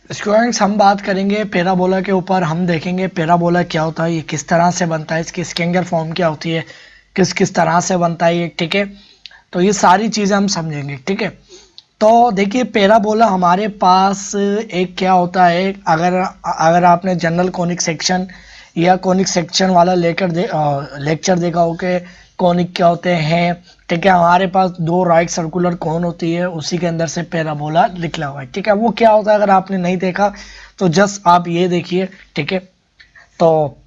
Students हम बात करेंगे पैराबोला के ऊपर। हम देखेंगे पैराबोला क्या होता है, ये किस तरह से बनता है, इसकी स्केंगर फॉर्म क्या होती है, किस किस तरह से बनता है ये, ठीक है। तो ये सारी चीज़ें हम समझेंगे, ठीक है। तो देखिए पैराबोला हमारे पास एक क्या होता है, अगर अगर आपने जनरल कोनिक सेक्शन या कोनिक सेक्शन वाला लेक्चर देखा हो कि कोनिक क्या होते हैं, ठीक है। हमारे पास दो राइट सर्कुलर कोन होती है, उसी के अंदर से पैराबोला निकला हुआ है, ठीक है। वो क्या होता है अगर आपने नहीं देखा तो जस्ट आप ये देखिए, ठीक है। तो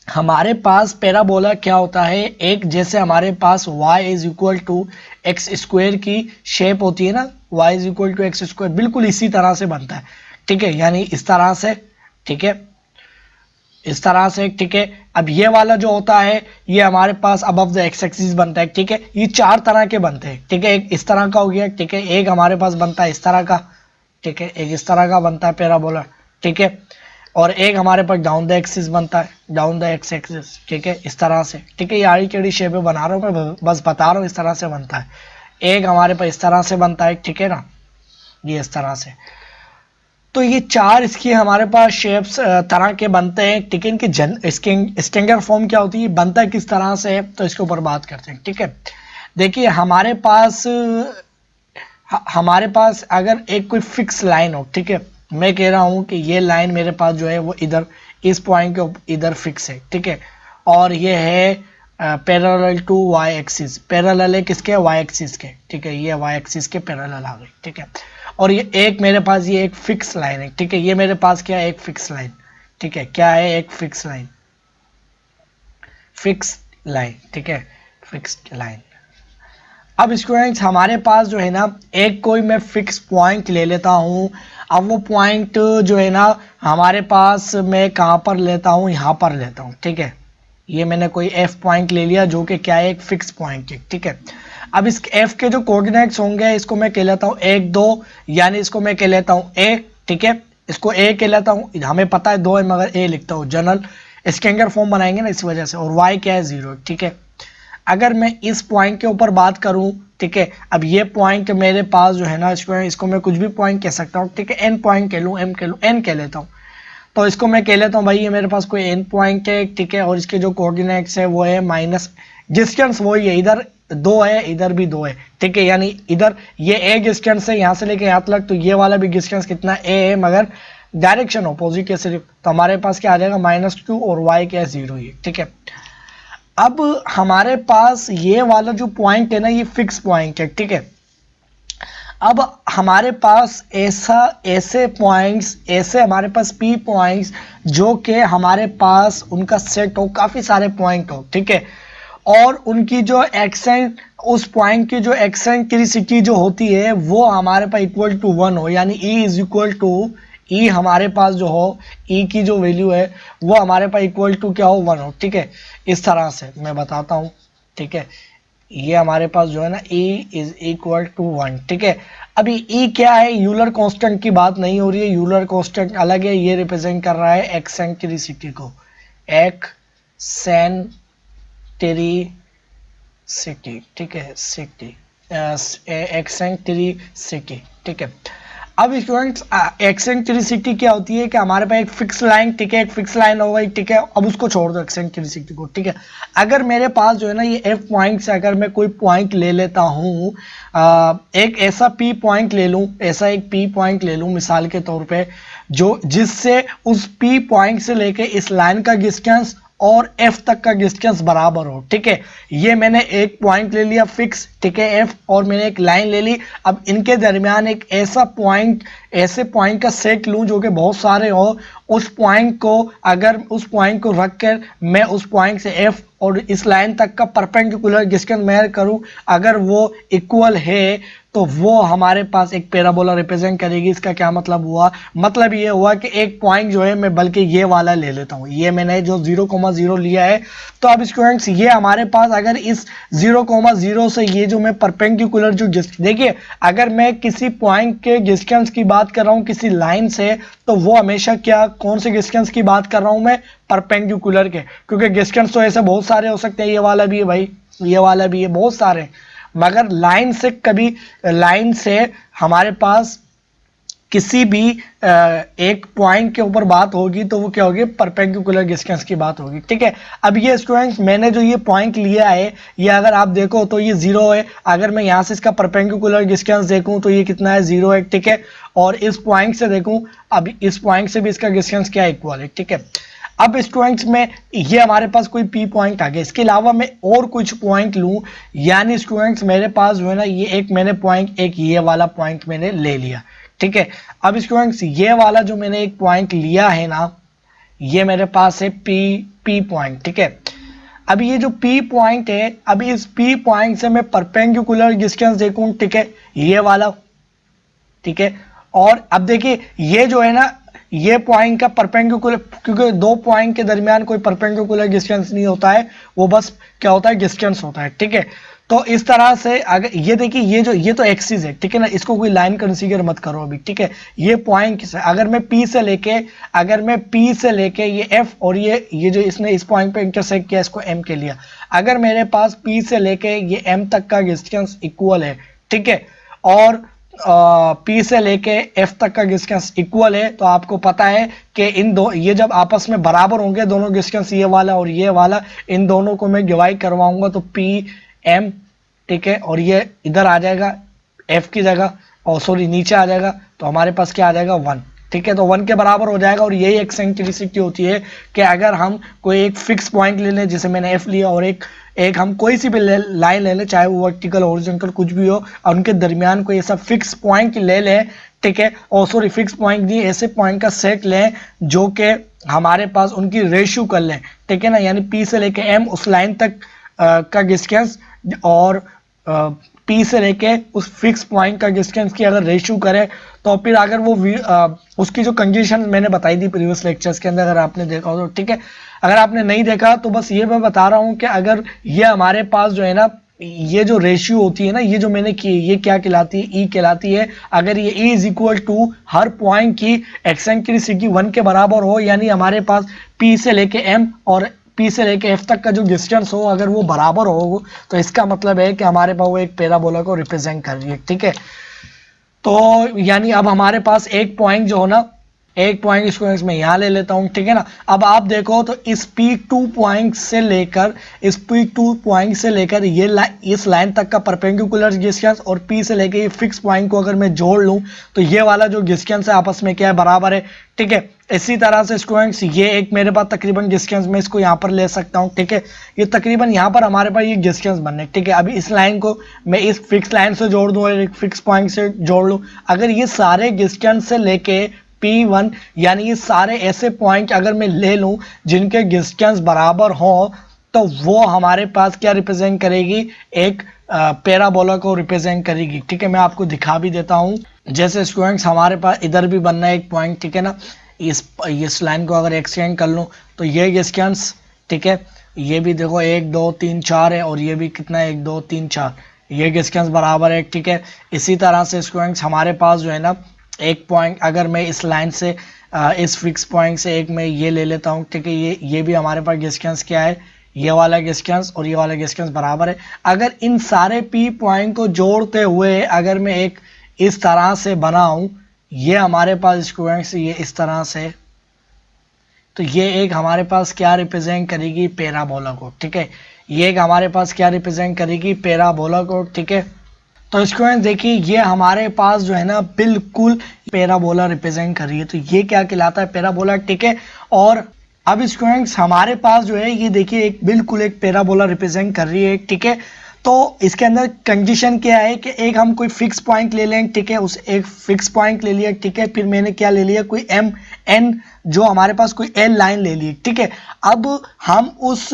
हमारे पास पैराबोला क्या होता है, एक जैसे हमारे पास y is equal to x square की शेप होती है ना, y is equal to x square, बिल्कुल इसी तरह से बनता है, ठीक है। यानी इस तरह से, ठीक है, इस तरह से, ठीक है। अब ये वाला जो होता है ये हमारे पास अबव द एक्स एक्सिस बनता है, ठीक है। ये चार तरह के बनते हैं, ठीक है। एक इस तरह का हो गया, ठीक है। एक हमारे पास बनता है इस तरह का, ठीक है। एक इस तरह का बनता है पैराबोला, ठीक है। और एक हमारे पास डाउन द एक्सिस बनता है, डाउन द एक्स एक्सिस, ठीक है, इस तरह से, ठीक है। ये आड़ी टेढ़ी शेप में बना रहा हूँ मैं, बस बता रहा हूँ इस तरह से बनता है। एक हमारे पास इस तरह से बनता है, ठीक है ना, ये इस तरह से। तो ये चार इसकी हमारे पास शेप्स तरह के बनते हैं, ठीक है। इनकी स्टेंगर फॉर्म क्या होती है, बनता है किस तरह से है, तो इसके ऊपर बात करते हैं, ठीक है। देखिए हमारे पास अगर एक कोई फिक्स लाइन हो, ठीक है, मैं कह रहा हूं कि ये लाइन मेरे पास जो है वो इधर इस पॉइंट के इधर फिक्स है, ठीक है। और ये है parallel to y axis, parallel है किसके, वाई एक्सिस के, ठीक है। ये वाई एक्सिस के पैरेलल आ गई, ठीक है। और ये एक मेरे पास ये एक फिक्स लाइन है, ठीक है। ये मेरे पास क्या है, एक फिक्स लाइन, ठीक है। क्या है, एक फिक्स लाइन, फिक्स लाइन, ठीक है, फिक्स लाइन। अब स्टूडेंट्स हमारे पास जो है ना एक कोई मैं फिक्स पॉइंट ले लेता हूँ। अब वो पॉइंट जो है ना हमारे पास मैं कहाँ पर लेता हूँ, यहाँ पर लेता हूँ, ठीक है। ये मैंने कोई एफ पॉइंट ले लिया जो कि क्या है, एक फिक्स पॉइंट है, ठीक है। अब इस एफ के जो कोऑर्डिनेट्स होंगे इसको मैं कह लेता हूँ एक दो, यानी इसको मैं कह लेता हूँ ए, ठीक है। इसको ए कह लेता हूँ, हमें पता है दो है मगर ए लिखता हूँ, जनरल स्केंगर फॉर्म बनाएंगे ना इस वजह से। और वाई क्या है, जीरो, ठीक है। अगर मैं इस पॉइंट के ऊपर बात करूं, ठीक है। अब ये पॉइंट मेरे पास जो है ना इसको मैं कुछ भी पॉइंट कह सकता हूं, ठीक है। एन पॉइंट कह लूं, एम कह लूं, एन कह लेता हूं। तो इसको मैं कह लेता हूं भाई ये मेरे पास कोई एन पॉइंट है, ठीक है। और इसके जो कोऑर्डिनेट्स है वो है माइनस, डिस्टेंस वही है, इधर दो है इधर भी दो है, ठीक है। यानी इधर ये ए डिस्टेंस है यहाँ से लेके यहाँ तक, तो ये वाला भी डिस्टेंस कितना ए है, मगर डायरेक्शन अपोजिट है सिर्फ। तो हमारे पास क्या आ जाएगा, -2 और वाई क्या है, 0 ही, ठीक है। अब हमारे पास ये वाला जो पॉइंट है ना ये फिक्स पॉइंट है, ठीक है। अब हमारे पास ऐसे पॉइंट्स, ऐसे हमारे पास पी पॉइंट्स जो कि हमारे पास उनका सेट हो, काफी सारे पॉइंट हो, ठीक है। और उनकी जो एक्सेंट, उस पॉइंट की जो एक्सेंट्रिसिटी जो होती है वो हमारे पास इक्वल टू 1 हो, यानी E इज इक्वल टू ई हमारे पास जो हो, ई की जो वैल्यू है वो हमारे पास इक्वल टू क्या हो, 1 हो, ठीक है। इस तरह से मैं बताता हूँ, ठीक है। ये हमारे पास जो है ना E इज इक्वल टू 1, ठीक है। अभी E क्या है, यूलर कांस्टेंट की बात नहीं हो रही है, यूलर कांस्टेंट अलग है, ये रिप्रेजेंट कर रहा है एक्सेंट्रिसिटी को, एक्सेंट्रिसिटी, ठीक है, सिटी, एक्सेंट्रिसिटी, ठीक है। अब स्टूडेंट्स एक्सेंट्रिसिटी क्या होती है कि हमारे पास एक फिक्स लाइन, ठीक है, एक फिक्स लाइन होगा, ठीक है। अब उसको छोड़ दो एक्सेंट्रिसिटी को, ठीक है। अगर मेरे पास जो है ना ये एफ पॉइंट से अगर मैं कोई पॉइंट ले लेता हूँ, एक ऐसा पी पॉइंट ले लूँ, ऐसा एक पी पॉइंट ले लूँ मिसाल के तौर पे, जो जिससे उस पी पॉइंट से लेके इस लाइन का डिस्टेंस और एफ तक का डिस्टेंस बराबर हो, ठीक है। ये मैंने एक पॉइंट ले लिया फिक्स, ठीक है, एफ, और मैंने एक लाइन ले ली। अब इनके दरमियान एक ऐसा पॉइंट, ऐसे पॉइंट का सेट लूं जो कि बहुत सारे हो, उस पॉइंट को, अगर उस पॉइंट को रख कर मैं उस पॉइंट से एफ और इस लाइन तक का परपेंडिकुलर डिस्टेंस मेजर करूं, अगर वो इक्वल है तो वो हमारे पास एक पैराबोला रिप्रेजेंट करेगी। इसका क्या मतलब हुआ, मतलब ये हुआ कि एक पॉइंट जो है मैं बल्कि ये वाला ले लेता हूँ, ये मैंने जो 0,0 लिया है। तो अब स्टूडेंट्स ये हमारे पास अगर इस 0,0 से ये जो मैं परपेंडिकुलर जो देखिए, अगर मैं किसी पॉइंट के डिस्टेंस की बात कर रहा हूँ किसी लाइन से, तो वो हमेशा क्या, कौन से डिस्टेंस की बात कर रहा हूँ मैं, परपेंडिकुलर के, क्योंकि डिस्टेंस तो ऐसे बहुत सारे हो सकते हैं, ये वाला भी है भाई, ये वाला भी है, बहुत सारे, मगर लाइन से कभी, लाइन से हमारे पास किसी भी एक पॉइंट के ऊपर बात होगी तो वो क्या होगी, परपेंडिकुलर डिस्टेंस की बात होगी, ठीक है। अब ये स्टूडेंट्स मैंने जो ये पॉइंट लिया है, ये अगर आप देखो तो ये 0 है। अगर मैं यहाँ से इसका परपेंडिकुलर डिस्टेंस देखूं तो ये कितना है, 0 है, ठीक है। और इस पॉइंट से देखूं, अब इस पॉइंट से भी इसका डिस्टेंस क्या इक्वल है, ठीक है। अब स्टूडेंट्स में ये हमारे पास कोई पी पॉइंट आ गया, इसके अलावा मैं और कुछ पॉइंट लूं, यानी स्टूडेंट्स मेरे पास जो है ना, ये एक मैंने पॉइंट, एक ये वाला पॉइंट मैंने ले लिया, ठीक है। अब स्टूडेंट्स ये वाला जो मैंने एक पॉइंट लिया है ना, ये मेरे पास है पी पॉइंट, ठीक है। अब ये जो पी पॉइंट है, अब इस पी पॉइंट से मैं परपेंडिकुलर डिस्टेंस देखूं, ठीक है, ये वाला, ठीक है। और अब देखिए ये जो है ना, ये पॉइंट का परपेंडिकुलर, क्योंकि दो पॉइंट के दरमियान कोई परपेंडिकुलर डिस्टेंस नहीं होता है, वो बस क्या होता है, डिस्टेंस होता है, ठीक है। तो इस तरह से अगर ये देखिए, ये तो एक्सिस है, ठीक है ना, इसको कोई लाइन कंसीडर मत करो अभी, ठीक है। ये पॉइंट अगर मैं पी से लेके ये एफ, और ये जो इसने इस पॉइंट पे इंटरसेक्ट किया, इसको एम के लिया, अगर मेरे पास पी से लेके ये एम तक का डिस्टेंस इक्वल है, ठीक है, और पी से लेके एफ तक का डिस्टेंस इक्वल है, तो आपको पता है कि ये जब आपस में बराबर होंगे दोनों डिस्टेंस, ये वाला और ये वाला, इन दोनों को मैं डिवाइड करवाऊंगा तो पी एम, ठीक है, और ये इधर आ जाएगा एफ की जगह, और सॉरी नीचे आ जाएगा, तो हमारे पास क्या आ जाएगा, 1, ठीक है। तो 1 के बराबर हो जाएगा। और यही एक्सेंट्रिसिटी होती है कि अगर हम कोई एक फिक्स पॉइंट ले लें, जैसे मैंने एफ लिया, और एक हम कोई सी भी लाइन ले लें, चाहे वो वर्टिकल हॉरिजॉन्टल कुछ भी हो, और उनके दरमियान कोई ऐसा फिक्स पॉइंट ले लें, ठीक है, और सॉरी फिक्स पॉइंट नहीं, ऐसे पॉइंट का सेट लें जो कि हमारे पास उनकी रेशियो कर लें, ठीक है ना, यानी पी से लेके एम उस लाइन तक का डिस्टेंस, और पी से लेके उस फिक्स पॉइंट का डिस्टेंस की अगर रेशियो करें, तो फिर अगर वो उसकी जो कंडीशन मैंने बताई थी प्रीवियस लेक्चर्स के अंदर, अगर आपने देखा हो तो ठीक है, अगर आपने नहीं देखा तो बस ये मैं बता रहा हूं कि अगर ये हमारे पास जो है ना, ये जो रेशियो होती है ना, ये जो मैंने की, ये क्या कहलाती है, ई कहलाती है। अगर ये ई इज इक्वल टू हर पॉइंट की एक्सेंट्रिसिटी 1 के बराबर हो, यानी हमारे पास पी से लेके एम और पी से लेके एफ तक का जो डिस्टेंस हो, अगर वो बराबर हो, तो इसका मतलब है कि हमारे पास वो एक पैराबोला को रिप्रेजेंट कर रही है, ठीक है। तो यानी अब हमारे पास एक पॉइंट जो हो ना, एक पॉइंट इसको मैं यहाँ ले लेता हूँ, ठीक है ना। अब आप देखो तो इस P2 पॉइंट से लेकर ये इस लाइन तक का परपेंडिकुलर डिस्टेंस, और P से लेकर ये फिक्स पॉइंट को अगर मैं जोड़ लूँ, तो ये वाला जो डिस्टेंस है आपस में क्या है, बराबर है, ठीक है। इसी तरह से स्टूडेंट्स ये एक मेरे पास तकरीबन डिस्टेंस मैं इसको यहाँ पर ले सकता हूँ, ठीक है। ये तकरीबन यहाँ पर हमारे पास ये डिस्टेंस बनने, ठीक है। अभी इस लाइन को मैं इस फिक्स लाइन से जोड़ दूँ और एक फिक्स पॉइंट से जोड़ लूँ, अगर ये सारे डिस्टेंस से लेके P1, यानी ये सारे ऐसे पॉइंट अगर मैं ले लूं जिनके डिस्टेंस बराबर हो, तो वो हमारे पास क्या रिप्रेजेंट करेगी, एक पैराबोला को रिप्रेजेंट करेगी, ठीक है। मैं आपको दिखा भी देता हूं। जैसे स्टूडेंट्स हमारे पास इधर भी बनना है एक पॉइंट, ठीक है ना, इस लाइन को अगर एक्सटेंड कर लूं तो ये डिस्टेंस, ठीक है, ये भी देखो 1 2 3 4 है, और ये भी कितना है, 1 2 3 4, ये डिस्टेंस बराबर है, ठीक है। इसी तरह से स्टूडेंट्स हमारे पास जो है ना, एक पॉइंट अगर मैं इस लाइन से इस फिक्स पॉइंट से एक मैं ये ले लेता हूँ, ठीक है, ये भी हमारे पास डिस्टेंस क्या है, ये वाला डिस्टेंस और ये वाला डिस्टेंस बराबर है। अगर इन सारे P पॉइंट को जोड़ते हुए अगर मैं एक इस तरह से बनाऊं, ये हमारे पास स्टूडेंट्स ये इस तरह से, तो ये एक हमारे पास क्या रिप्रेजेंट करेगी, पैराबोला को, ठीक है। ये एक हमारे पास क्या रिप्रेजेंट करेगी, पैराबोला को, ठीक है। तो स्टूडेंट देखिए ये हमारे पास जो है ना बिल्कुल पैराबोला रिप्रेजेंट कर रही है, तो ये क्या कहलाता है, पैराबोला, ठीक है। और अब स्टूडेंट्स हमारे पास जो है ये देखिए एक बिल्कुल एक पैराबोला रिप्रेजेंट कर रही है, ठीक है। तो इसके अंदर कंडीशन क्या है कि एक हम कोई फिक्स पॉइंट ले लें, ठीक है, उस एक फिक्स पॉइंट ले लिया, ठीक है, फिर मैंने क्या ले लिया, कोई एम एन जो हमारे पास कोई एल लाइन ले ली, ठीक है। अब हम उस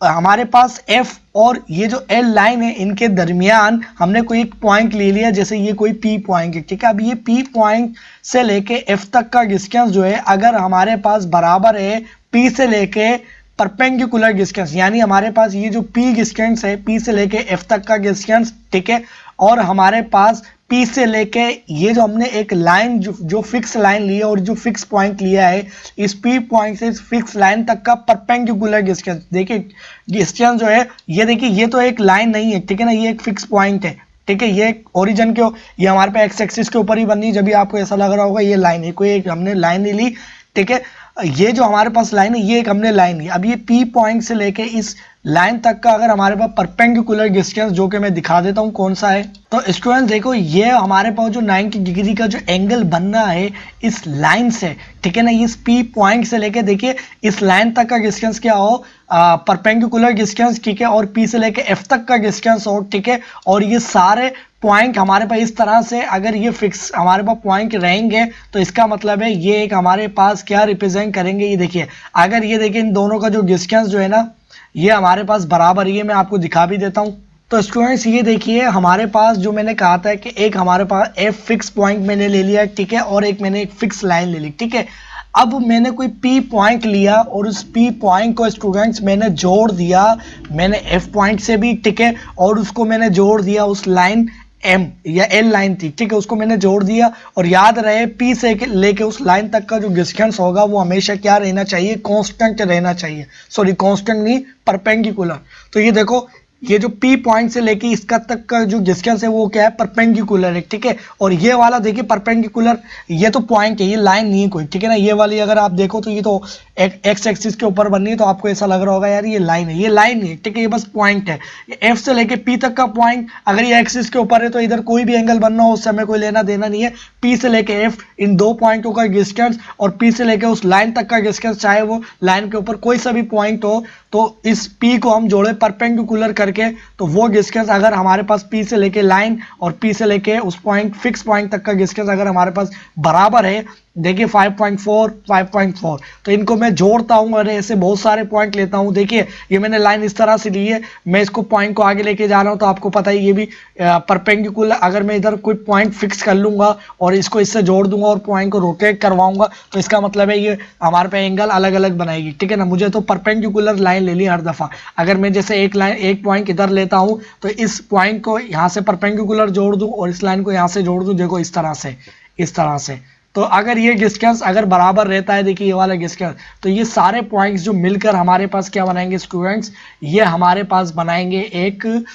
हमारे पास F और ये जो L लाइन है इनके दरमियान हमने कोई एक पॉइंट ले लिया, जैसे ये कोई P पॉइंट है, ठीक है। अब ये P पॉइंट से लेके F तक का डिस्टेंस जो है अगर हमारे पास बराबर है P से लेके परपेंडिकुलर डिस्टेंस, यानी हमारे पास ये जो P डिस्टेंस है P से लेके F तक का डिस्टेंस, ठीक है, और हमारे पास P से लेके ये जो हमने एक लाइन जो फिक्स लाइन ली है और जो फिक्स पॉइंट लिया है, इस P पॉइंट से इस फिक्स लाइन तक का परपेंडिकुलर डिस्टेंस, देखिए डिस्टेंस जो है ये देखिए ये तो एक लाइन नहीं है, ठीक है ना, ये एक फिक्स पॉइंट है, ठीक है। ये ओरिजिन के ये हमारे पे एक्स एक्सिस के ऊपर ही बननी है, जब भी आपको ऐसा लग रहा होगा ये लाइन है, कोई एक हमने लाइन नहीं ली, ठीक है। ये जो हमारे पास लाइन है ये एक हमने लाइन ली। अब ये पी पॉइंट से लेके इस लाइन तक का अगर हमारे पास परपेंडिकुलर डिस्टेंस, जो कि मैं दिखा देता हूँ कौन सा है, तो स्टूडेंट देखो ये हमारे पास जो 90 डिग्री का जो एंगल बनना है इस लाइन से, ठीक है ना, इस पी पॉइंट से लेके देखिए इस लाइन तक का डिस्टेंस क्या हो, परपेंडिकुलर डिस्टेंस, ठीक है, और पी से लेके एफ तक का डिस्टेंस हो, ठीक है। और ये सारे पॉइंट हमारे पास इस तरह से अगर ये फिक्स हमारे पास पॉइंट रहेंगे तो इसका मतलब है ये एक हमारे पास क्या रिप्रेजेंट करेंगे, ये देखिए अगर ये देखिए इन दोनों का जो डिस्टेंस जो है ना ये हमारे पास बराबर, ये मैं आपको दिखा भी देता हूँ। तो स्टूडेंट्स ये देखिए हमारे पास जो मैंने कहा था कि एक हमारे पास एफ फिक्स पॉइंट मैंने ले लिया, ठीक है, और एक मैंने एक फिक्स लाइन ले ली, ठीक है। अब मैंने कोई पी पॉइंट लिया और उस पी पॉइंट को स्टूडेंट्स मैंने जोड़ दिया, मैंने एफ पॉइंट से भी, ठीक है, और उसको मैंने जोड़ दिया उस लाइन एम या एल लाइन थी, ठीक है, उसको मैंने जोड़ दिया। और याद रहे पी से लेके उस लाइन तक का जो डिस्टेंस होगा वो हमेशा क्या रहना चाहिए, कांस्टेंट रहना चाहिए, सॉरी कांस्टेंट नहीं, परपेंडिकुलर। तो ये देखो ये जो पी पॉइंट से लेके इसका तक का जो डिस्टेंस है वो क्या है, परपेंडिकुलर है, ठीक है। और ये वाला देखिए परपेंडिकुलर, ये तो पॉइंट है, ये लाइन नहीं है कोई, ठीक है ना। ये वाली अगर आप देखो तो ये तो एक्स एक्सिस के ऊपर बननी है, तो आपको ऐसा लग रहा होगा यार ये लाइन है, ये लाइन नहीं है, ठीक है, ये बस पॉइंट है। एफ से लेके पी तक का पॉइंट अगर ये एक्सिस के ऊपर है तो इधर कोई भी एंगल बनना हो उस समय कोई लेना देना नहीं है। पी से लेके एफ इन दो पॉइंटों का डिस्टेंस और पी से लेके उस लाइन तक का डिस्टेंस, चाहे वो लाइन के ऊपर कोई सा भी पॉइंट हो, तो इस पी को हम जोड़े परपेंडिकुलर करके, तो वो डिस्टेंस अगर हमारे पास पी से लेके लाइन और पी से लेके उस पॉइंट फिक्स पॉइंट तक का डिस्टेंस अगर हमारे पास बराबर है, देखिए 5.4 5.4, तो इनको मैं जोड़ता हूं और ऐसे बहुत सारे पॉइंट लेता हूं। देखिए ये मैंने लाइन इस तरह से ली है, मैं इसको पॉइंट को आगे लेके जा रहा हूं, तो आपको पता है ये भी परपेंडिकुलर, अगर मैं इधर कोई पॉइंट फिक्स कर लूंगा और इसको इससे जोड़ दूंगा और पॉइंट को रोटेट करवाऊंगा, तो इसका मतलब है ये हमारे पे एंगल अलग अलग बनाएगी, ठीक है ना। मुझे तो परपेंडिकुलर लाइन ले ली हर दफा। अगर मैं जैसे एक लाइन एक पॉइंट इधर लेता हूं तो इस पॉइंट को यहां से परपेंडिकुलर जोड़ दूं और इस लाइन को यहां से जोड़ दूं, देखो इस तरह से, इस तरह से। तो अगर ये डिस्टेंस अगर बराबर रहता है, देखिए ये वाला डिस्टेंस, तो ये सारे पॉइंट्स जो मिलकर हमारे पास क्या बनाएंगे स्टूडेंट्स, ये हमारे पास बनाएंगे एक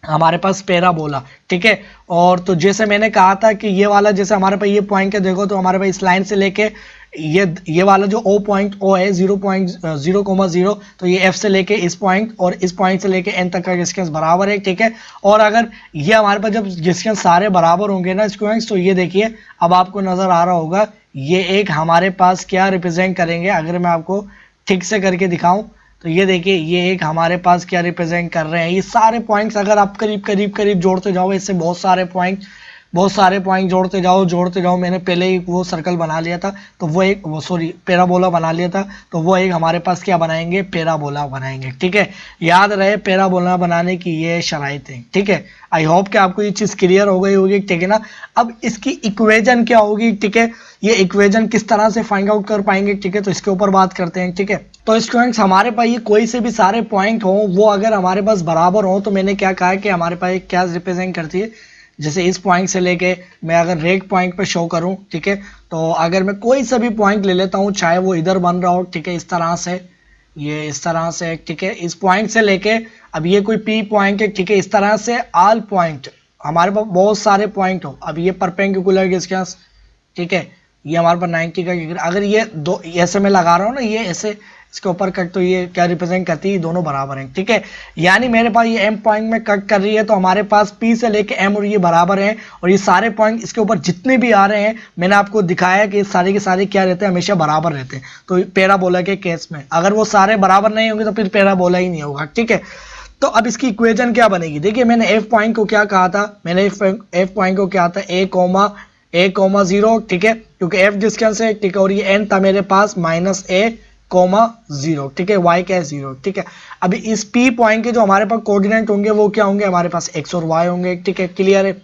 हमारे पास पैराबोला, ठीक है। और तो जैसे मैंने कहा था कि ये वाला जैसे हमारे पास ये पॉइंट है, देखो तो हमारे पास इस लाइन से लेके ये वाला जो ओ पॉइंट ओ है 0.0,0, तो ये एफ से लेके इस पॉइंट और इस पॉइंट से लेके एन तक का डिस्टेंस बराबर है, ठीक है। और अगर ये हमारे पास जब डिस्टेंस सारे बराबर होंगे ना स्टूडेंट्स, तो ये देखिए अब आपको नजर आ रहा होगा ये एक हमारे पास क्या रिप्रेजेंट करेंगे, अगर मैं आपको ठीक से करके दिखाऊं तो ये देखिए ये एक हमारे पास क्या रिप्रेजेंट कर रहे हैं, ये सारे पॉइंट्स अगर आप करीब करीब करीब जोड़ते जाओ, इससे बहुत सारे पॉइंट जोड़ते जाओ। मैंने पहले ही वो सर्कल बना लिया था, तो वो एक वो सॉरी पैराबोला बना लिया था, तो वो एक हमारे पास क्या बनाएंगे, पैराबोला बनाएंगे, ठीक है। याद रहे पैराबोला बनाने की ये शराइतें, ठीक है। आई होप कि आपको ये चीज़ क्लियर हो गई होगी, ठीक है ना। अब इसकी इक्वेजन क्या होगी, ठीक है, ये इक्वेजन किस तरह से फाइंड आउट कर पाएंगे, ठीक है, तो इसके ऊपर बात करते हैं, ठीक है। तो स्टूडेंट्स हमारे पास ये कोई से भी सारे पॉइंट हो वो अगर हमारे पास बराबर हो, तो मैंने क्या कहा कि हमारे पास क्या रिप्रेजेंट करती है, जैसे इस पॉइंट से लेके मैं अगर रेड पॉइंट पे शो करूं, ठीक है, तो अगर मैं कोई सा भी पॉइंट ले लेता हूं, चाहे वो इधर बन रहा हो, ठीक है, इस तरह से, ये इस तरह से, ठीक है, इस पॉइंट से लेके अब ये कोई पी पॉइंट है, ठीक है, इस तरह से ऑल पॉइंट हमारे पास बहुत सारे पॉइंट हो। अब ये परपेंडिकुलर डिस्टेंस, ठीक है, ये हमारे पास 90 का, अगर ये दो ऐसे में लगा रहा हूँ ना, ये ऐसे इसके ऊपर कट, तो ये क्या रिप्रेजेंट करती है, दोनों बराबर हैं, ठीक है। यानी मेरे पास ये एम पॉइंट में कट कर रही है, तो हमारे पास पी से लेके एम और ये बराबर हैं, और ये सारे पॉइंट इसके ऊपर जितने भी आ रहे हैं मैंने आपको दिखाया कि सारे के सारे क्या रहते हैं, हमेशा बराबर रहते हैं। तो पैराबोला के केस में अगर वो सारे बराबर नहीं होंगे तो फिर पैराबोला ही नहीं होगा, ठीक है। तो अब इसकी इक्वेशन क्या बनेगी, देखिए मैंने एफ पॉइंट को क्या कहा था, मैंने एफ पॉइंट को क्या था, a,0, ठीक है, क्योंकि एफ डिस्टेंस है, ठीक है, और ये एन था मेरे पास -a,0, ठीक है, y क्या है 0, ठीक है। अभी इस p पॉइंट के जो हमारे पास कोऑर्डिनेट होंगे वो क्या होंगे, हमारे पास x और y होंगे, ठीक है, क्लियर है।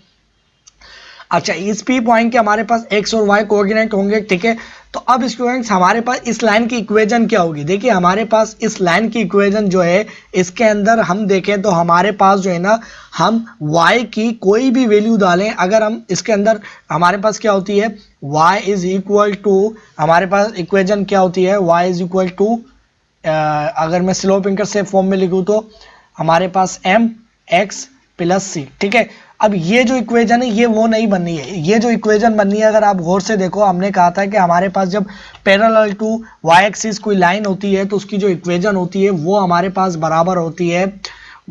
अच्छा इस p पॉइंट के हमारे पास x और y कोऑर्डिनेट होंगे, ठीक है। तो अब स्टूडेंट्स हमारे पास इस लाइन की इक्वेशन क्या होगी, देखिए हमारे पास इस लाइन की इक्वेशन जो है इसके अंदर हम देखें तो हमारे पास जो है ना, हम y की कोई भी वैल्यू डालें, अगर हम इसके अंदर हमारे पास क्या होती है, y इज इक्वल टू, हमारे पास इक्वेशन क्या होती है, y इज इक्वल टू, अगर मैं स्लोप इंटरसेप्ट फॉर्म में लिखूँ तो हमारे पास m x प्लस c, ठीक है। अब ये जो इक्वेशन है ये वो नहीं बननी है, ये जो इक्वेशन बननी है अगर आप गौर से देखो, हमने कहा था कि हमारे पास जब पैरेलल टू वाई एक्सिस कोई लाइन होती है तो उसकी जो इक्वेशन होती है वो हमारे पास बराबर होती है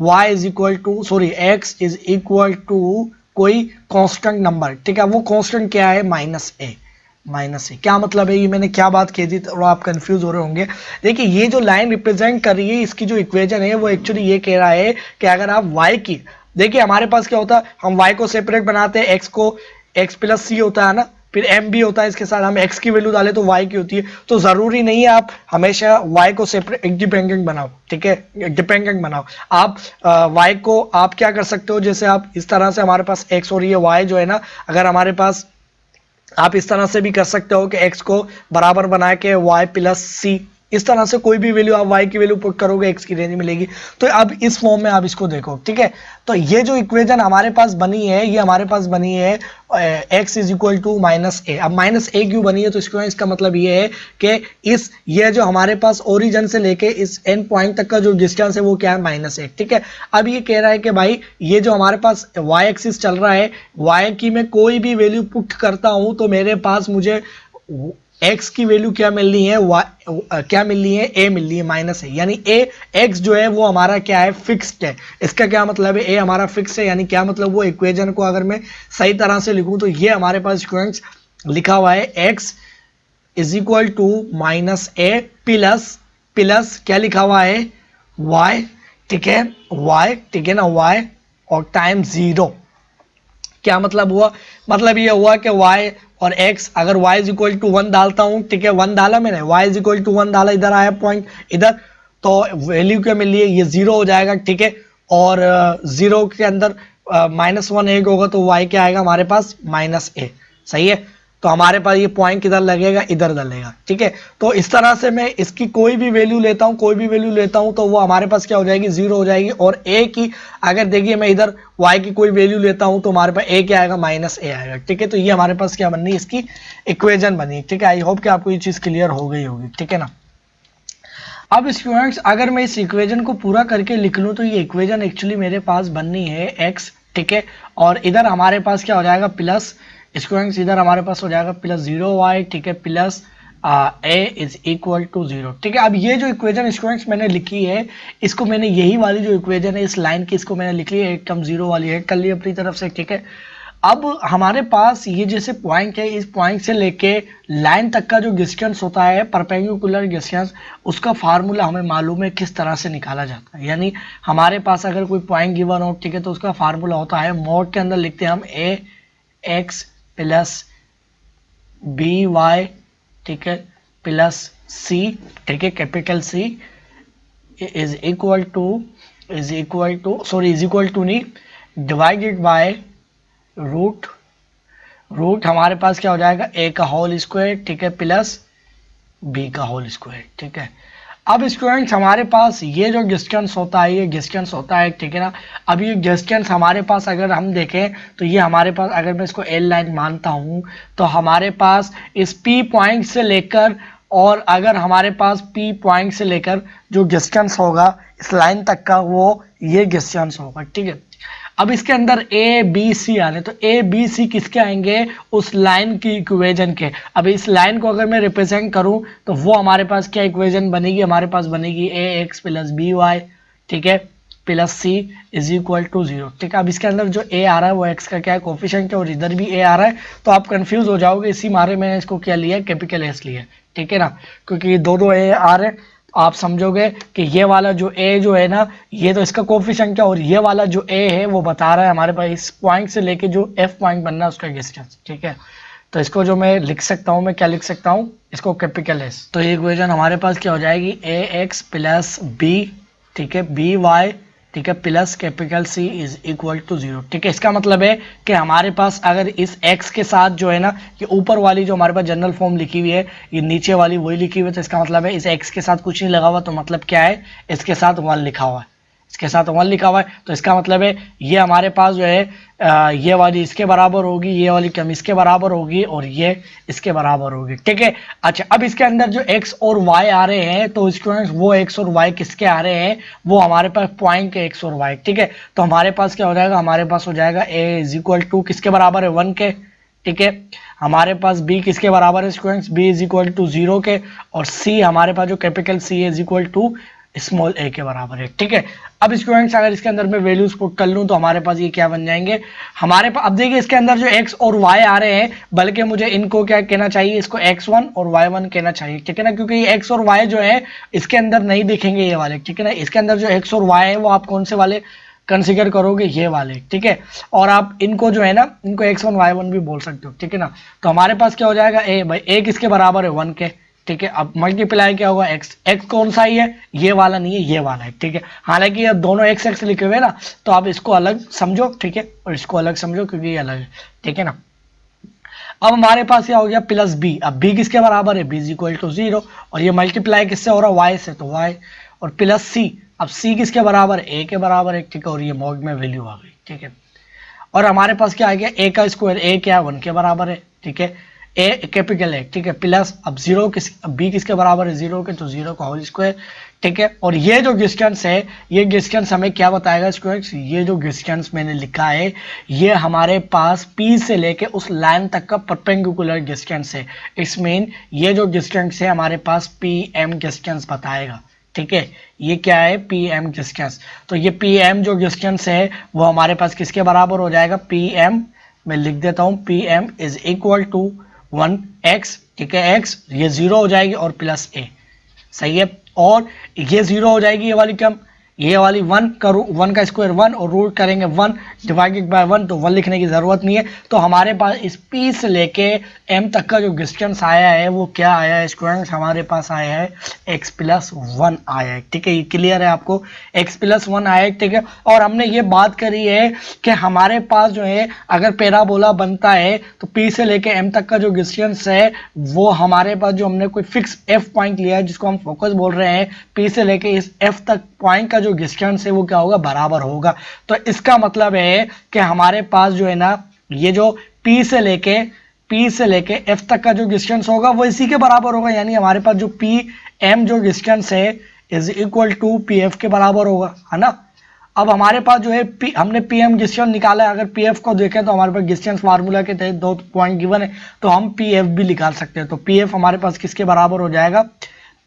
y is equal to x is equal to कोई कांस्टेंट नंबर, ठीक है। वो कांस्टेंट क्या है, माइनस ए। क्या मतलब है, ये मैंने क्या बात कही थी, तो आप कंफ्यूज हो रहे होंगे। देखिए ये जो लाइन रिप्रेजेंट कर रही है इसकी जो इक्वेशन है वो एक्चुअली ये कह रहा है कि अगर आप y की, देखिए हमारे पास क्या होता है, हम y को सेपरेट बनाते हैं, x को x प्लस सी होता है ना, फिर m भी होता है, इसके साथ हम x की वैल्यू डालें तो y की होती है। तो जरूरी नहीं है आप हमेशा y को सेपरेट इंडिपेंडेंट बनाओ, ठीक है, डिपेंडेंट बनाओ। आप y को आप क्या कर सकते हो, जैसे आप इस तरह से, हमारे पास x और ये y जो है ना, अगर हमारे पास, आप इस तरह से भी कर सकते हो कि x को बराबर बना के y प्लस सी, इस तरह से कोई भी वैल्यू आप y की वैल्यू पुट करोगे x की रेंज मिलेगी। तो अब इस फॉर्म में आप इसको देखो, ठीक है। तो ये जो इक्वेशन हमारे पास बनी है, ये हमारे पास बनी है x is equal to minus a. अब माइनस ए क्यों बनी है, तो इसका मतलब ये है कि ये जो हमारे पास ओरिजिन से लेके इस एंड पॉइंट तक का जो डिस्टेंस है वो क्या है, माइनस ए, ठीक है। अब ये कह रहा है कि भाई ये जो हमारे पास y एक्सिस चल रहा है, y की मैं कोई भी वैल्यू पुट करता हूं तो मेरे पास मुझे x की वैल्यू क्या मिलनी है, क्या मिलनी है, a मिलनी है, माइनस है, यानी x जो है वो हमारा क्या है, फिक्स्ड है। इसका क्या मतलब है, a हमारा फिक्स है, यानी क्या मतलब, वो इक्वेशन को अगर मैं सही तरह से लिखूं तो ये हमारे पास इक्वेशन लिखा हुआ है x is equal to minus a plus क्या लिखा हुआ है, y, ठीक है, y, ठीक है ना, y और टाइम 0। क्या मतलब हुआ, मतलब ये हुआ कि y और x, अगर y इज इक्वल टू 1 डालता हूं, ठीक है, 1 डाला मैंने, y इज इक्वल टू 1 डाला, इधर आया पॉइंट इधर, तो वैल्यू क्या मिल रही है, ये 0 हो जाएगा, ठीक है। और 0 के अंदर -1 एक होगा तो y क्या आएगा हमारे पास, -a, सही है। तो हमारे पास ये पॉइंट किधर लगेगा, इधर लगेगा, ठीक है। तो इस तरह से मैं इसकी कोई भी वैल्यू लेता हूं, तो वो हमारे पास क्या हो जाएगी, 0 हो जाएगी। और a की अगर देखिए मैं इधर y की कोई वैल्यू लेता हूं तो हमारे पास a क्या आएगा, -a आएगा, ठीक है। तो ये हमारे पास क्या बनी, इसकी इक्वेशन बनी, ठीक है। आई होप कि आपको ये चीज क्लियर हो गई होगी, ठीक है ना। अब स्टूडेंट्स अगर मैं इस इक्वेशन को पूरा करके लिख लूं तो ये इक्वेशन एक्चुअली मेरे पास बननी है x, ठीक है। और इधर हमारे पास क्या हो जाएगा, प्लस, स्टूडेंट्स इधर हमारे पास हो जाएगा प्लस 0y, ठीक है, plus a is equal to 0, ठीक है। अब ये जो इक्वेशन स्टूडेंट्स मैंने लिखी है, इसको मैंने, यही वाली जो इक्वेशन है इस लाइन की, इसको मैंने लिखी है एकदम 0 वाली है, कर ली अपनी तरफ से, ठीक है। अब हमारे पास ये जैसे पॉइंट है, इस पॉइंट से लेके लाइन तक का जो डिस्टेंस होता है, परपेंडिकुलर डिस्टेंस, उसका फार्मूला हमें मालूम है किस तरह से निकाला जाता है। यानी हमारे पास अगर कोई पॉइंट गिवन हो, ठीक है, तो उसका फार्मूला होता है, मोड के अंदर लिखते हैं हम ax प्लस बी वाई, ठीक है, प्लस सी, ठीक है, capital c, is equal to नहीं, डिवाइडेड बाय रूट हमारे पास क्या हो जाएगा, a का होल स्क्वायर, ठीक है, प्लस b का होल स्क्वायर, ठीक है। अब स्टूडेंट्स हमारे पास ये जो डिस्टेंस होता है, ये डिस्टेंस होता है, ठीक है ना। अब ये डिस्टेंस हमारे पास अगर हम देखें तो ये हमारे पास, अगर मैं इसको एल लाइन मानता हूं तो हमारे पास इस P पॉइंट से लेकर, और अगर हमारे पास P पॉइंट से लेकर जो डिस्टेंस होगा इस लाइन तक का, वो ये डिस्टेंस होगा, ठीक है। अब इसके अंदर ए बी सी आने, तो ए बी सी किसके आएंगे, उस लाइन की इक्वेशन के। अब इस लाइन को अगर मैं रिप्रेजेंट करूं तो वो हमारे पास क्या इक्वेशन बनेगी, हमारे पास बनेगी a x plus b y, ठीक है, plus c is equal to 0, ठीक है। अब इसके अंदर जो ए आ रहा है वो एक्स का क्या है, कोफिशिएंट है, और इधर भी ए आ रहा है, तो आप कंफ्यूज हो जाओगे, इसी मारे मैंने इसको क्या लिया, कैपिटल एस लिया, ठीक है ना, क्योंकि दो ए आ रहे हैं। आप समझोगे कि ये वाला जो a जो है ना, ये तो इसका कोफिशिएंट है, और ये वाला जो a है वो बता रहा है हमारे पास इस पॉइंट से लेके जो f पॉइंट बनना है उसका डिस्टेंस, ठीक है। तो इसको जो मैं लिख सकता हूँ, मैं क्या लिख सकता हूँ, इसको कैपिटल एस। तो ये इक्वेशन हमारे पास क्या हो जाएगी, ax प्लस b, ठीक है, by, ठीक है, plus capital C is equal to 0, ठीक है। इसका मतलब है कि हमारे पास अगर इस x के साथ जो है ना, कि ऊपर वाली जो हमारे पास जनरल फॉर्म लिखी हुई है, ये नीचे वाली वही लिखी हुई है, तो इसका मतलब है इस x के साथ कुछ नहीं लगा हुआ, तो मतलब क्या है, इसके साथ 1 लिखा हुआ है, इसके साथ 1 लिखा हुआ है, तो इसका मतलब है ये हमारे पास जो है ये वाली इसके बराबर होगी, ये वाली टर्म इसके बराबर होगी और ये इसके बराबर होगी, ठीक है। अच्छा, अब इसके अंदर जो x और y आ रहे हैं, तो स्टूडेंट्स वो x और y किसके आ रहे हैं, वो हमारे पास पॉइंट के x और y, ठीक है। तो हमारे पास क्या हो जाएगा, हमारे पास हो जाएगा a इज इक्वल टू किसके बराबर है 1 के, ठीक है। हमारे पास b किसके बराबर है students, b is equal to 0 के, और c हमारे पास जो कैपिटल c है is equal to small a के बराबर है, ठीक है। अब स्टूडेंट्स अगर इसके अंदर मैं वैल्यूज पुट कर लूं तो हमारे पास ये क्या बन जाएंगे, हमारे पास अब देखिए इसके अंदर जो x और y आ रहे हैं, बल्कि मुझे इनको क्या कहना चाहिए, इसको x1 और y1 कहना चाहिए, ठीक है ना, क्योंकि ये x और y जो है इसके अंदर नहीं दिखेंगे ये वाले, ठीक है ना। इसके अंदर जो x और y है वो आप कौन से वाले कंसीडर करोगे, ये वाले, ठीक है। और आप इनको जो है ना, इनको x1 y1 भी बोल सकते हो, ठीक है ना। तो हमारे पास क्या हो जाएगा, a भाई a किसके बराबर है 1 के, ठीक है। अब मल्टीप्लाई क्या होगा x कौन सा ही है, ये वाला नहीं है, ये वाला है, ठीक है। हालांकि अब दोनों x लिखे हुए ना, तो आप इसको अलग समझो, ठीक है, और इसको अलग समझो क्योंकि ये अलग है, ठीक है ना। अब हमारे पास क्या हो गया प्लस b, अब b किसके बराबर है, b इज इक्वल टू 0, और ये मल्टीप्लाई किससे हो रहा है y से, तो y, और प्लस c, अब c किसके बराबर है, a के बराबर है, ठीक है, और ये मॉड में वैल्यू आ गई, ठीक है। और हमारे पास क्या आ गया, a का स्क्वायर, a क्या है 1 के बराबर है, ठीक है, a कैपिटल है, ठीक है, प्लस अब 0 अब b किसके बराबर है 0 के, तो 0 का होल स्क्वायर, ठीक है। और ये जो डिस्टेंस है, ये डिस्टेंस हमें क्या बताएगा स्टूडेंट्स, ये जो डिस्टेंस मैंने लिखा है ये हमारे पास P से लेके उस लाइन तक का परपेंडिकुलर डिस्टेंस है। इस मीन ये जो डिस्टेंस है हमारे पास PM डिस्टेंस बताएगा, ठीक है। ये क्या है, PM डिस्टेंस, तो ये PM जो डिस्टेंस है वो हमारे पास किसके बराबर हो जाएगा, PM, मैं लिख देता हूँ, PM is equal to 1x, ठीक है, x ये 0 हो जाएगी और प्लस a, सही है। और ये 0 हो जाएगी ये वाली टर्म, ये वाली 1 का स्क्वायर 1 और रूट करेंगे 1 डिवाइडेड बाय 1, तो 1 लिखने की जरूरत नहीं है। तो हमारे पास इस P से लेके M तक का जो डिस्टेंस आया है वो क्या आया है स्टूडेंट्स, हमारे पास आया है x प्लस 1 आया है, ठीक है। ये क्लियर है आपको, x प्लस 1 आया है, ठीक है। और हमने ये बात करी है कि हमारे पास जो है अगर पैराबोला बनता है तो P से लेके M तक का जो डिस्टेंस है वो हमारे पास जो हमने कोई फिक्स F पॉइंट लिया है जिसको हम फोकस बोल रहे हैं, P से लेके इस F तक पॉइंट का जो डिस्टेंस है वो क्या होगा, बराबर होगा। तो इसका मतलब है कि हमारे पास जो है ना ये जो P से लेके F तक का जो डिस्टेंस होगा वो इसी के बराबर होगा, यानी हमारे पास जो PM जो डिस्टेंस है इज इक्वल टू PF के बराबर होगा, है ना। अब हमारे पास जो है हमने PM डिस्टेंस निकाला है, अगर PF को देखें तो हमारे पास डिस्टेंस फार्मूला के तहत 2 पॉइंट गिवन है, तो हम PF भी निकाल सकते हैं। तो PF हमारे पास किसके बराबर हो जाएगा,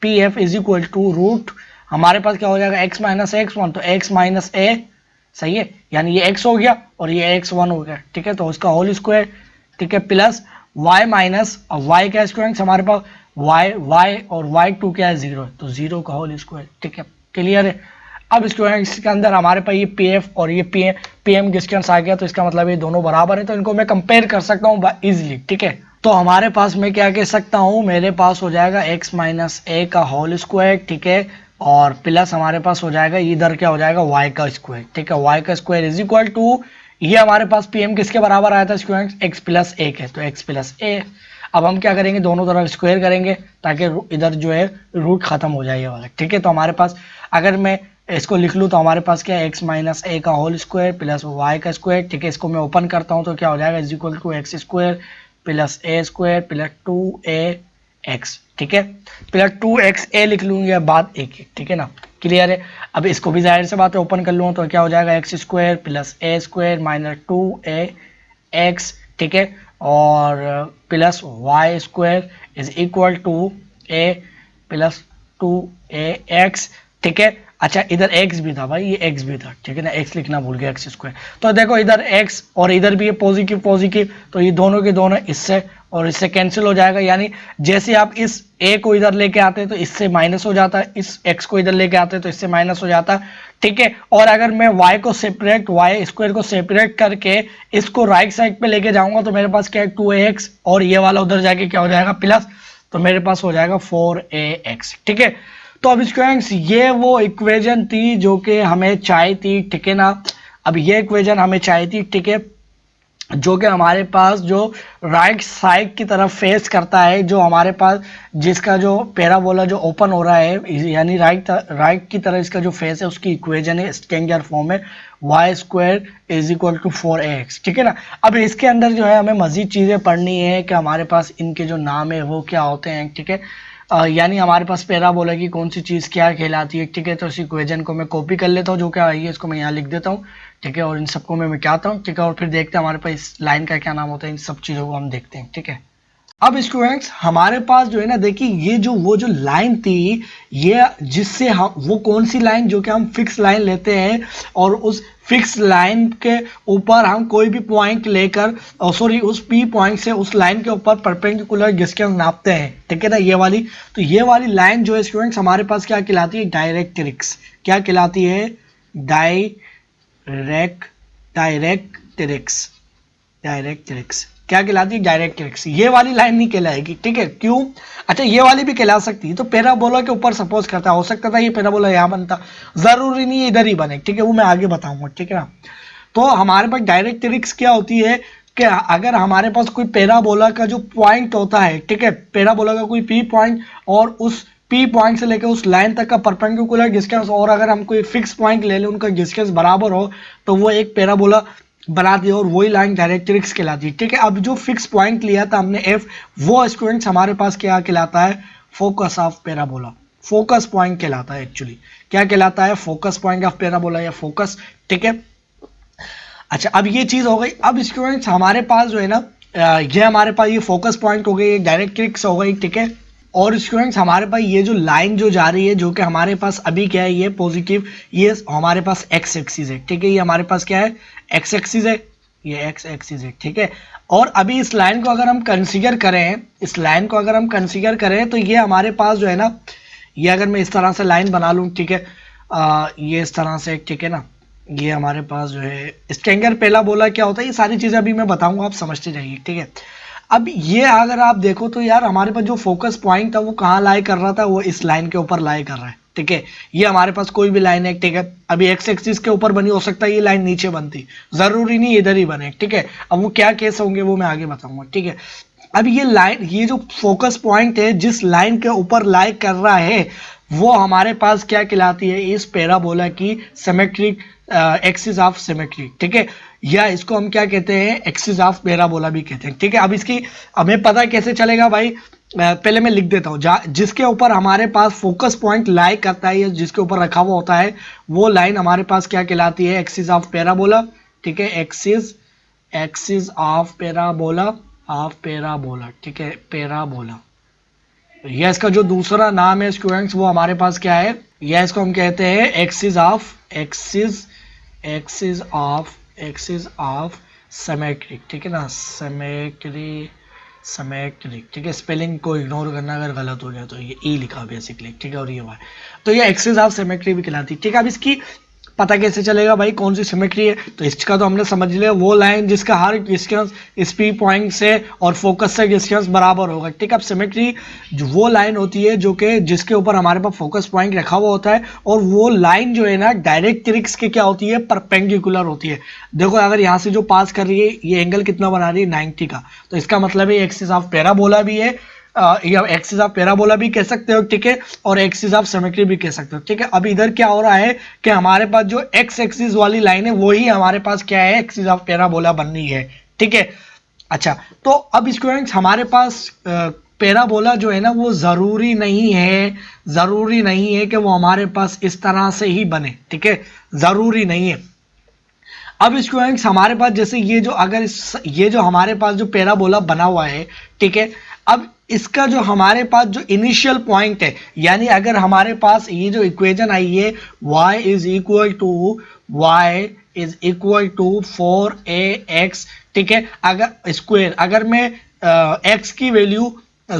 PF is equal to root, हमारे पास क्या हो जाएगा x माइनस x1, तो x माइनस a, सही है, यानी ये x हो गया और ये x1 हो गया, ठीक है, तो उसका होल स्क्वायर, ठीक है, प्लस y माइनस, अब y क्या स्टूडेंट्स हमारे पास y और y2 क्या है 0, तो 0 का होल स्क्वायर, ठीक है, क्लियर है। अब स्टूडेंट्स इसके अंदर हमारे पास ये PF और ये PM डिस्टेंस आ गया, तो इसका मतलब ये दोनों बराबर है, तो इनको मैं कंपेयर कर सकता हूँ इजिली, ठीक है। तो हमारे पास मैं क्या कह सकता हूँ, मेरे पास हो जाएगा x माइनस a का होल स्क्वायर, ठीक है, और प्लस हमारे पास हो जाएगा इधर क्या हो जाएगा y का स्क्वायर, ठीक है, y का स्क्वायर इज इक्वल टू, ये हमारे पास PM किसके बराबर आया था स्टूडेंट्स, x प्लस a के, तो x प्लस a। अब हम क्या करेंगे, दोनों तरफ स्क्वायर करेंगे ताकि इधर जो है रूट खत्म हो जाए ये वाला, ठीक है। तो हमारे पास अगर मैं इसको लिख लूँ तो हमारे पास क्या है, x माइनस a का होल स्क्वायर प्लस y का स्क्वायर, ठीक है, इसको मैं ओपन करता हूँ तो क्या हो जाएगा is equal to x square plus a square plus 2ax, ठीक है, प्लस 2xa लिख लूंगी बाद एक, ठीक है ना, क्लियर है। अब इसको भी जाहिर से बात है ओपन कर लूँ तो क्या हो जाएगा x square plus a square minus 2ax, ठीक है, और plus y square is equal to a plus 2ax, ठीक है। अच्छा इधर x भी था भाई, ये x भी था, ठीक है ना, x लिखना भूल गया, x स्क्वायर, तो देखो इधर x और इधर भी है पॉजिटिव पॉजिटिव, तो ये दोनों के दोनों इससे और इससे कैंसिल हो जाएगा, यानी जैसे आप इस a को इधर लेके आते हैं तो इससे माइनस हो जाता है, इस x को इधर लेके आते हैं तो इससे माइनस हो जाता है, ठीक है। और अगर मैं y को सेपरेट, y स्क्वायर को सेपरेट करके इसको राइट साइड पे लेके जाऊंगा तो मेरे पास क्या है 2ax, और ये वाला उधर जाके क्या हो जाएगा प्लस, तो मेरे पास हो जाएगा 4ax, ठीक है। तो अब स्टूडेंट्स ये वो इक्वेशन थी जो कि हमें चाहिए थी, ठीक है ना। अब ये इक्वेशन हमें चाहिए थी, ठीक है, जो कि हमारे पास जो राइट साइड की तरफ फेस करता है, जो हमारे पास जिसका जो पैराबोला जो ओपन हो रहा है, यानी राइट की तरफ इसका जो फेस है, उसकी इक्वेशन है स्ट्रेंजर फॉर्म में y square is equal to 4ax, ठीक है ना। अब इसके अंदर जो है हमें मजीद चीज़ें पढ़नी है कि हमारे पास इनके जो नाम है वो क्या होते हैं, ठीक है। यानी हमारे पास पैराबोला की कौन सी चीज़ क्या कहलाती है, ठीक है। तो इस इक्वेशन को मैं कॉपी कर लेता हूँ, जो क्या आई है इसको मैं यहाँ लिख देता हूँ, ठीक है। और इन सबको मैं मिटाता हूँ, ठीक है। और फिर देखते हैं हमारे पास इस लाइन का क्या नाम होता है, इन सब चीज़ों को हम देखते हैं, ठीक है। अब स्टूडेंट्स हमारे पास जो है ना, देखिए ये जो वो जो लाइन थी, ये जिससे हम वो कौन सी लाइन, जो कि हम फिक्स लाइन लेते हैं और उस फिक्स लाइन के ऊपर हम कोई भी पॉइंट लेकर, सॉरी उस पी पॉइंट से उस लाइन के ऊपर परपेंडिकुलर डिस्टेंस नापते हैं, ठीक है ना, ये वाली। तो ये वाली लाइन जो है स्टूडेंट्स हमारे पास क्या कहलाती है, डायरेक्ट्रिक्स। क्या कहलाती है, डायरेक्ट्रिक्स। डायरेक्ट्रिक्स क्या कहलाती है, डायरेक्ट्रिक्स। ये वाली लाइन नहीं कहलाएगी, ठीक है। क्यों, अच्छा ये वाली भी कहला सकती है। तो पैराबोला के ऊपर सपोज करता हो सकता था ये पैराबोला यहाँ बनता, जरूरी नहीं इधर ही बने, ठीक है, वो मैं आगे बताऊंगा, ठीक है ना। तो हमारे पास डायरेक्ट्रिक्स क्या होती है कि अगर हमारे पास कोई पैराबोला का जो पॉइंट होता है, ठीक है, पैराबोला का कोई पी पॉइंट और उस पी पॉइंट से लेकर उस लाइन तक का परपेंडिकुलर डिस्टेंस, और अगर हम कोई फिक्स पॉइंट ले लें उनका डिस्टेंस बराबर हो, तो वो एक पैराबोला बनाती है और वही लाइन डायरेक्ट्रिक्स कहलाती है, ठीक है। अब जो फिक्स पॉइंट लिया था हमने एफ, वो स्टूडेंट्स हमारे पास क्या कहलाता है, focus of parabola. Focus point कहलाता है एक्चुअली। क्या कहलाता है, फोकस पॉइंट ऑफ पैराबोला या फोकस, ठीक है। अच्छा अब ये चीज हो गई। अब स्टूडेंट्स हमारे पास जो है ना, ये हमारे पास ये फोकस पॉइंट हो गई, डायरेक्ट्रिक्स हो गई, ठीक है। और स्टूडेंट्स हमारे पास ये जो लाइन जो जा रही है, जो कि हमारे पास अभी क्या है, ये पॉजिटिव, ये हमारे पास एक्स एक्सिस है, ठीक है। ये हमारे पास क्या है, एक्स एक्सिस है, ये एक्स एक्सिस है, ठीक है। और अभी इस लाइन को अगर हम कंसीडर करें, इस लाइन को अगर हम कंसीडर करें, तो ये हमारे पास जो है ना, ये अगर मैं इस तरह से लाइन बना लूँ, ठीक है, ये इस तरह से, ठीक है ना, ये हमारे पास जो है स्ट्रेंगर पहला बोला क्या होता है, ये सारी चीज़ें अभी मैं बताऊंगा, आप समझते जाइए, ठीक है। अब ये अगर आप देखो तो यार हमारे पास जो फोकस पॉइंट था वो कहाँ लाई कर रहा था, वो इस लाइन के ऊपर लाई कर रहा है, ठीक है। ये हमारे पास कोई भी लाइन है, ठीक है। अभी एक्स एक्सिस के ऊपर बनी, हो सकता है ये लाइन नीचे बनती, जरूरी नहीं इधर ही बने, ठीक है। अब वो क्या केस होंगे वो मैं आगे बताऊंगा, ठीक है। अब ये लाइन, ये जो फोकस पॉइंट है जिस लाइन के ऊपर लाई कर रहा है, वो हमारे पास क्या कहलाती है, इस पैराबोला की सिमेट्रिक एक्सिस ऑफ सिमेट्री, ठीक है। या इसको हम क्या कहते हैं, एक्सिस ऑफ पैराबोला भी कहते हैं, ठीक है। अब इसकी हमें पता कैसे चलेगा भाई, पहले मैं लिख देता हूँ। जिसके ऊपर हमारे पास फोकस पॉइंट लाई करता है या जिसके ऊपर रखा हुआ होता है, वो लाइन हमारे पास क्या कहलाती है, एक्सिस ऑफ पैराबोला, ठीक है। एक्सिस ऑफ पैराबोला, ठीक है, पैराबोला। यह इसका जो दूसरा नाम है स्टूडेंट्स, वो हमारे पास क्या है, यह इसको हम कहते हैं एक्सिस ऑफ सिमेट्रिक, ठीक है ना, सिमेट्रिक, ठीक है। स्पेलिंग को इग्नोर करना अगर गलत हो गया तो, ये ई लिखा बेसिकली, ठीक है, और ये वाई, तो ये एक्सिस ऑफ सिमेट्री भी कहलाती है, ठीक है। अब इसकी पता कैसे चलेगा भाई कौन सी सिमेट्री है, तो इसका तो हमने समझ लिया, वो लाइन जिसका हर डिस्टेंस इस पी पॉइंट से और फोकस से डिस्टेंस बराबर होगा, ठीक है। अब सिमेट्री जो वो लाइन होती है जो कि जिसके ऊपर हमारे पास फोकस पॉइंट रखा हुआ होता है, और वो लाइन जो है ना डायरेक्ट्रिक्स के क्या होती है, परपेंडिकुलर होती है। देखो अगर यहाँ से जो पास कर रही है, ये एंगल कितना बना रही है, 90 का, तो इसका मतलब है एक्सिस ऑफ पैराबोला भी है, या एक्सिस ऑफ पैराबोला भी कह सकते हो, ठीक है, और एक्सिस ऑफ सिमेट्री भी कह सकते हो, ठीक है। अब इधर क्या हो रहा है कि हमारे पास जो एक्स एक्सिस वाली लाइन है वही हमारे पास क्या है, एक्सिस ऑफ पैराबोला बन रही है, ठीक है। अच्छा तो अब स्टूडेंट्स हमारे पास पैराबोला जो है ना, वो जरूरी नहीं है कि वो हमारे पास इस तरह से ही बने, ठीक है, जरूरी नहीं है। अब स्टूडेंट्स हमारे पास जैसे ये जो अगर ये जो हमारे पास जो पैराबोला बना हुआ है, ठीक है, अब इसका जो हमारे पास जो इनिशियल पॉइंट है, यानी अगर हमारे पास ये जो इक्वेशन आई है y is equal to 4ax, ठीक है, अगर स्क्वायर, अगर मैं x की वैल्यू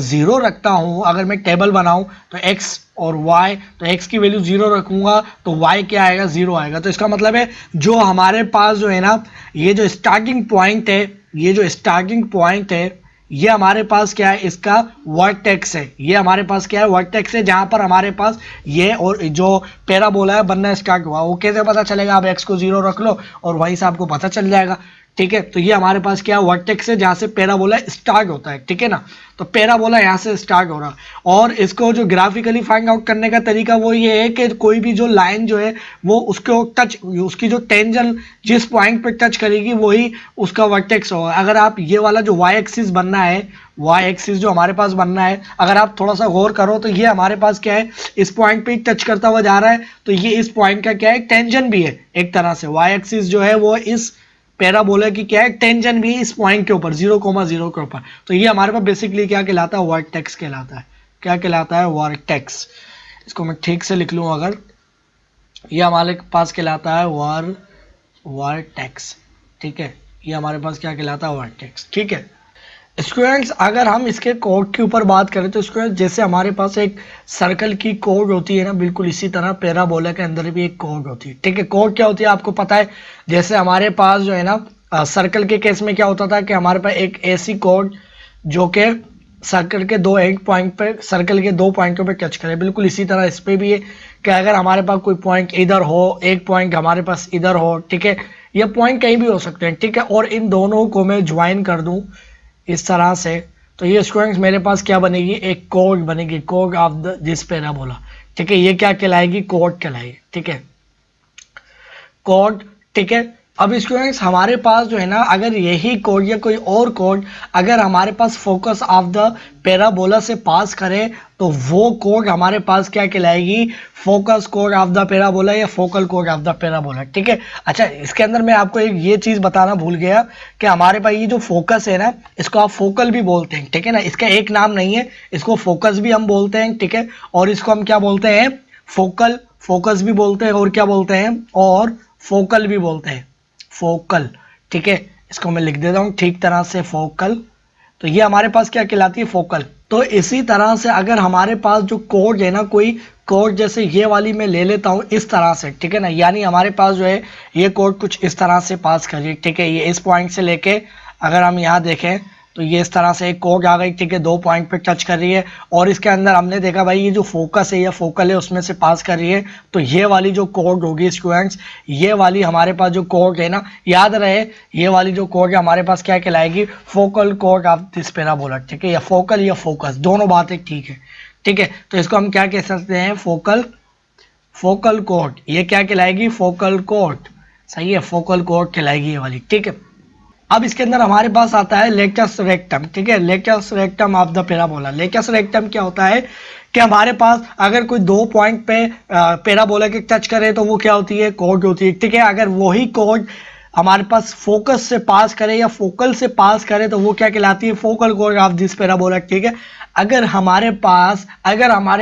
0 रखता हूं, अगर मैं टेबल बनाऊं तो x और y, तो x की वैल्यू 0 रखूंगा तो y क्या आएगा, 0 आएगा। तो इसका मतलब है जो हमारे पास जो है ना, ये जो स्टार्टिंग पॉइंट है, ये हमारे पास क्या है, इसका वर्टेक्स है, ये हमारे पास क्या है, वर्टेक्स है, जहां पर हमारे पास ये और जो पैराबोला है बनना स्टार्ट हुआ। वो कैसे पता चलेगा, आप x को 0 रख लो और वहीं से आपको पता चल जाएगा, ठीक है। तो ये हमारे पास क्या है, वर्टेक्स है जहाँ से पैराबोला स्टार्ट होता है, ठीक है ना। तो पैराबोला यहाँ से स्टार्ट हो रहा, और इसको जो ग्राफिकली फाइंड आउट करने का तरीका वो ये है कि कोई भी जो लाइन जो है वो उसको टच, उसकी जो टेंजन जिस पॉइंट पे टच करेगी वही उसका वर्टेक्स होगा। अगर आप ये वाला जो वाई एक्सिस बनना है, वाई एक्सिस जो हमारे पास बनना है, अगर आप थोड़ा सा गौर करो तो ये हमारे पास क्या है, इस पॉइंट पे टच करता हुआ जा रहा है, तो ये इस पॉइंट का क्या है, टेंजन भी है एक तरह से। वाई एक्सिस जो है वो इस पैराबोला की क्या है, टेंजन भी है इस पॉइंट के ऊपर 0,0 के ऊपर। तो ये हमारे पास बेसिकली क्या कहलाता है, वर्टेक्स कहलाता है। क्या कहलाता है, वर्टेक्स। इसको मैं ठीक से लिख लूँ अगर, ये हमारे पास कहलाता है वर्टेक्स, ठीक है। ये हमारे पास क्या कहलाता है, वर्टेक्स, ठीक है। स्टूडेंट्स अगर हम इसके कोड के ऊपर बात करें तो स्टूडेंट्स जैसे हमारे पास एक सर्कल की कोड होती है ना, बिल्कुल इसी तरह पैराबोला के अंदर भी एक कोड होती है, ठीक है। कोड क्या होती है आपको पता है, जैसे हमारे पास जो है ना सर्कल के केस में क्या होता था कि हमारे पास एक ऐसी कोड जो कि सर्कल के दो एंड पॉइंट पे, सर्कल के दो पॉइंटों पे टच करे, बिल्कुल इसी तरह इस पे भी है कि अगर हमारे पास कोई पॉइंट इधर हो, एक पॉइंट हमारे पास इधर हो, ठीक है, ये पॉइंट कहीं भी हो सकते हैं, ठीक है, और इन दोनों को मैं ज्वाइन कर दूं इस तरह से, तो ये स्टूडेंट्स मेरे पास क्या बनेगी, एक कोड बनेगी, code of the this parabola, ठीक है। ये क्या कहलाएगी, कोड कहलाएगी, ठीक है, कोड, ठीक है। अब स्टूडेंट्स हमारे पास जो है ना, अगर यही कोड या कोई और कोड अगर हमारे पास फोकस ऑफ द पैराबोला से पास करे तो वो कोड हमारे पास क्या कहलाएगी, फोकस कोड ऑफ द पैराबोला या फोकल कोड ऑफ द पैराबोला, ठीक है। अच्छा इसके अंदर मैं आपको एक ये चीज बताना भूल गया कि हमारे पास ये जो फोकस है ना, इसको आप फोकल भी बोलते हैं, ठीक है ना। इसका एक नाम नहीं है, इसको फोकस भी हम बोलते हैं, ठीक है, और इसको हम क्या बोलते हैं, फोकल, फोकस भी बोलते हैं, और क्या बोलते हैं, और फोकल भी बोलते हैं, फोकल, ठीक है। इसको मैं लिख देता हूं ठीक तरह से, फोकल। तो ये हमारे पास क्या कहलाती है, फोकल। तो इसी तरह से अगर हमारे पास जो कोड है ना, कोई कोड जैसे ये वाली मैं ले लेता हूं इस तरह से, ठीक है ना, यानी हमारे पास जो है ये कोड कुछ इस तरह से पास करिए, ठीक है। ये इस पॉइंट से लेके अगर हम यहाँ देखें तो ये इस तरह से एक कोड आ गई, ठीक है, दो पॉइंट पे टच कर रही है, और इसके अंदर हमने देखा भाई ये जो फोकस है या फोकल है उसमें से पास कर रही है, तो ये वाली जो कोड होगी स्टूडेंट्स, ये वाली हमारे पास जो कोड है ना, याद रहे ये वाली जो कोड है हमारे पास क्या कहलाएगी, फोकल कोड ऑफ दिस पैराबोला, ठीक है, या फोकल या फोकस दोनों बातें ठीक है, ठीक है। तो इसको हम क्या कह सकते हैं, फोकल, फोकल कोड, ये क्या कहलाएगी, फोकल कोड, सही है, फोकल कोड कहलाएगी ये वाली, ठीक है। अब इसके अंदर हमारे पास आता है लेटस रेक्टम, ठीक है, latus rectum of the parabola. Latus rectum क्या होता है कि हमारे पास अगर कोई दो पॉइंट पे पैराबोला के टच करे तो वो क्या होती है, कोड होती है, ठीक है। अगर वही कोड हमारे पास फोकस से पास करे या फोकल से पास करे तो वो क्या कहलाती है, फोकल कोड ऑफ दिस पैराबोला, ठीक है। अगर हमारे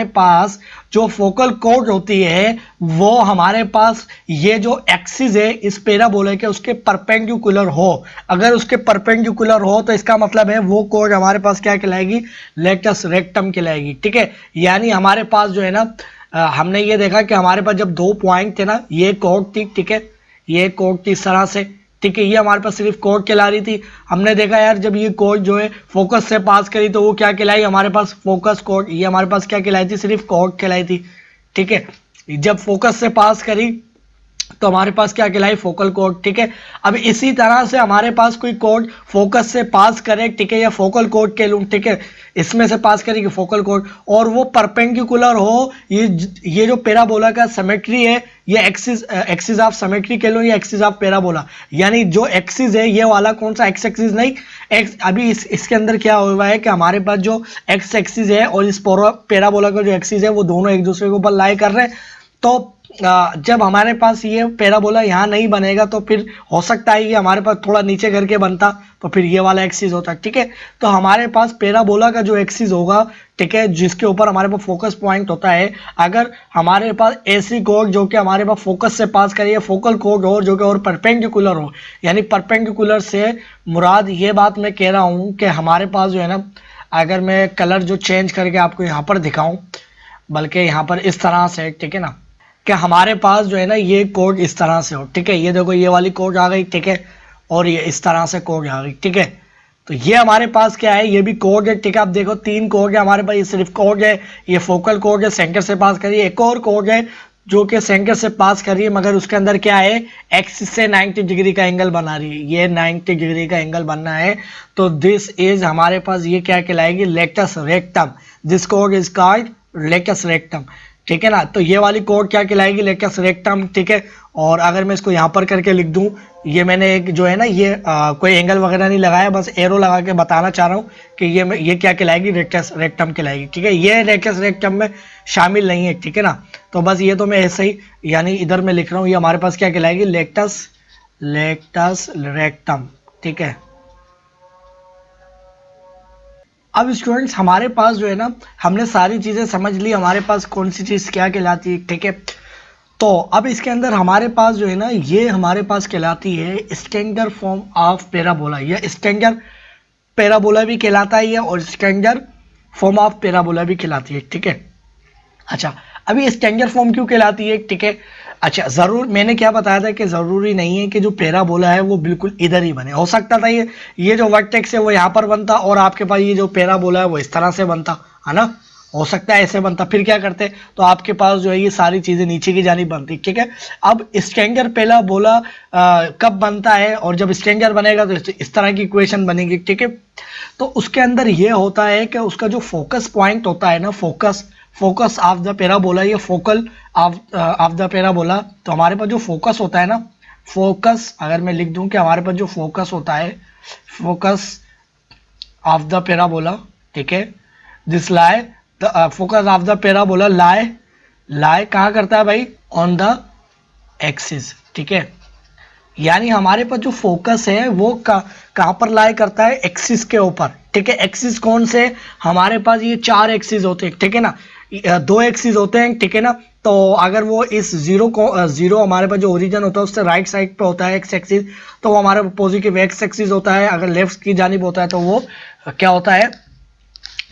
पास जो फोकल कोड होती है वो हमारे पास ये जो एक्सिस है इस पैराबोला के उसके परपेंडिकुलर हो, अगर उसके परपेंडिकुलर हो तो इसका मतलब है वो कोड हमारे पास क्या कहलाएगी, लेटस रेक्टम कहलाएगी, ठीक है। यानी हमारे पास जो है ना हमने ये देखा कि हमारे पास जब दो पॉइंट थे ना, ये कोड थी, ठीक है, ये कोड थी इस तरह से, ठीक है, ये हमारे पास सिर्फ कोड कहला रही थी। हमने देखा यार जब ये कोड जो है फोकस से पास करी तो वो क्या कहलाई, हमारे पास फोकस कोड, ये हमारे पास क्या कहलाई थी, सिर्फ कोड कहलाई थी, ठीक है। जब फोकस से पास करी तो हमारे पास क्या कहलाई, फोकल कोड, ठीक है। अब इसी तरह से हमारे पास कोई कोड फोकस से पास करे, ठीक है, या फोकल कोड कह लूं, ठीक है, इसमें से पास करेगी फोकल कोड, और वो परपेंडिकुलर हो, ये जो पैराबोला का सिमेट्री है, ये एक्सिस ऑफ सिमेट्री कह लो या एक्सिस ऑफ पैराबोला, यानी जो एक्सिस है ये वाला कौन सा, एक्स एक्सिस नहीं, एक्स अभी इसके अंदर क्या हुआ है कि हमारे पास जो एक्स एक्सिस है और इस पैराबोला का जो एक्सिस है वो दोनों एक दूसरे के ऊपर लाई कर रहे हैं। तो जब हमारे पास ये पैराबोला यहाँ नहीं बनेगा तो फिर हो सकता है ये हमारे पास थोड़ा नीचे करके बनता तो फिर ये वाला एक्सिस होता, ठीक है। तो हमारे पास पैराबोला का जो एक्सिस होगा, ठीक है, जिसके ऊपर हमारे पास फोकस पॉइंट होता है, अगर हमारे पास ऐसी कोड जो कि हमारे पास फोकस से पास करिए फोकल कोड हो जो कि और परपेंडिकुलर हो, यानी परपेंडिकुलर से मुराद ये बात मैं कह रहा हूँ कि हमारे पास जो है ना, अगर मैं कलर जो चेंज करके आपको यहाँ पर दिखाऊँ, बल्कि यहाँ पर इस तरह से, ठीक है ना, कि हमारे पास जो है ना ये कोड इस तरह से हो, ठीक है, ये देखो ये वाली कोड आ गई, ठीक है, और ये इस तरह से कोड आ गई, ठीक है। तो ये हमारे पास क्या है, ये भी कोड है, ठीक है। आप देखो तीन कोड है हमारे पास, ये सिर्फ कोड है, ये फोकल कोड है, सेंटर से पास करिए, एक और कोड है, जो कि सेंटर से पास कर रही है, मगर उसके अंदर क्या है, एक्सिस से 90 डिग्री का एंगल बना रही है, ये 90 डिग्री का एंगल बनना है। तो दिस इज हमारे पास ये क्या कहलाएगी, लेटस रेक्टम। दिस कोड इज कॉल्ड लेटस रेक्टम, ठीक है ना। तो ये वाली कोड क्या कहलाएगी, लेटस रेक्टम, ठीक है। और अगर मैं इसको यहाँ पर करके लिख दूँ, ये मैंने एक जो है ना ये कोई एंगल वगैरह नहीं लगाया, बस एरो लगा के बताना चाह रहा हूँ कि ये क्या कहलाएगी, रेक्टस रेक्टम कहलाएगी, ठीक है। ये रेक्टस रेक्टम में शामिल नहीं है, ठीक है ना। तो बस ये तो मैं ऐसे ही यानी इधर में लिख रहा हूँ, ये हमारे पास क्या कहलाएगी, लेक्टस लेक्टस रेक्टम, ठीक है। अब स्टूडेंट्स हमारे पास जो है ना, हमने सारी चीज़ें समझ ली, हमारे पास कौन सी चीज़ क्या कहलाती है, ठीक है। तो अब इसके अंदर हमारे पास जो है ना, ये हमारे पास कहलाती है स्टैंडर्ड फॉर्म ऑफ पैराबोला। ये स्टैंडर्ड पैराबोला भी कहलाता है और स्टैंडर्ड फॉर्म ऑफ पैराबोला भी कहलाती है, ठीक है। अच्छा, अभी स्टैंडर्ड फॉर्म क्यों कहलाती है, ठीक है। अच्छा, जरूर मैंने क्या बताया था कि जरूरी नहीं है कि जो पैराबोला है वो बिल्कुल इधर ही बने, हो सकता था ये जो वर्टेक्स है वो यहाँ पर बनता और आपके पास ये जो पैराबोला है वो इस तरह से बनता, है ना। हो सकता है ऐसे बनता, फिर क्या करते, तो आपके पास जो है ये सारी चीजें नीचे की जानी बनती, ठीक है। अब स्टैंडर्ड पैराबोला कब बनता है, और जब स्टैंडर्ड बनेगा तो इस तरह की इक्वेशन बनेगी, ठीक है। तो उसके अंदर ये होता है कि उसका जो फोकस पॉइंट होता है ना, फोकस ऑफ द पैराबोला, ये फोकल ऑफ द पैराबोला। तो हमारे पास जो फोकस होता है ना, फोकस अगर मैं लिख दूं कि हमारे पास जो फोकस होता है, फोकस ऑफ द पैराबोला, ठीक है। This lie the focus of the parabola lie कहाँ करता है भाई, ऑन द एक्सिस, ठीक है। यानी हमारे पास जो फोकस है वो कहाँ पर लाई करता है, एक्सिस के ऊपर, ठीक है। एक्सिस कौन से, हमारे पास ये 4 एक्सिस होते हैं, ठीक है ना। 2 एक्सिस होते हैं, ठीक है ना। तो अगर वो इस जीरो हमारे पास जो ओरिजिन होता है उससे राइट साइड पे होता है एक्स एक्सिस, तो वो हमारे पॉजिटिव एक्स एक्सिस होता है। अगर लेफ्ट की जानिब होता है तो वो क्या होता है,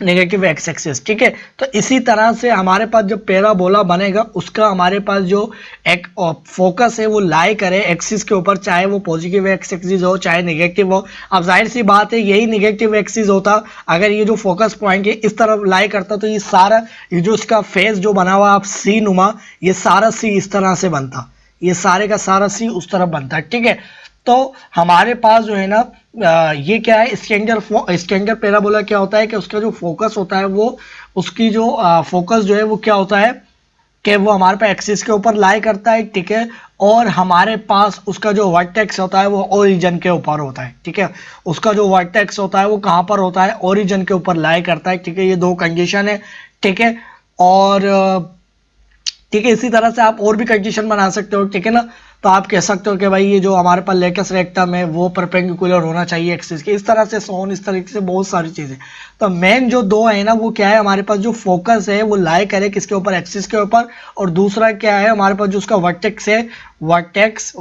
नेगेटिव एक्स एक्सिस, ठीक है। तो इसी तरह से हमारे पास जो पैराबोला बनेगा उसका हमारे पास जो एक फोकस है वो लाई करे एक्सिस के ऊपर, चाहे वो पॉजिटिव एक्स एक्सिस हो चाहे नेगेटिव हो। अब जाहिर सी बात है यही नेगेटिव एक्सिस होता, अगर ये जो फोकस पॉइंट है इस तरफ लाई करता तो ये सारा ये जो इसका फेस जो बना हुआ आप सी नुमा, ये सारा सी इस तरह से बनता, ये सारे का सारा सी उस तरफ बनता है, ठीक है। तो हमारे पास जो है ना ये क्या है, स्टैंडर्ड पैराबोला क्या होता है कि उसका जो फोकस होता है वो उसकी जो फोकस जो है वो क्या होता है कि वो हमारे पास एक्सिस के ऊपर लाई करता है, ठीक है। और हमारे पास उसका जो वर्टेक्स होता है वो ओरिजिन के ऊपर होता है, ठीक है। उसका जो वर्टेक्स होता है वो कहाँ पर होता है, ओरिजिन के ऊपर लाई करता है, ठीक है। ये 2 कंडीशन है, ठीक है। और ठीक है, इसी तरह से आप और भी कंडीशन बना सकते हो, ठीक है ना। तो आप कह सकते हो कि भाई ये जो हमारे पास लेटस रेक्टम है वो परपेंडिकुलर होना चाहिए एक्सिस के, इस तरह से सोन, इस तरीके से बहुत सारी चीजें। तो मेन जो 2 है ना वो क्या है, हमारे पास जो फोकस है वो लाई करे किसके ऊपर, एक्सिस के ऊपर। और दूसरा क्या है, हमारे पास जो उसका वर्टेक्स है, vertex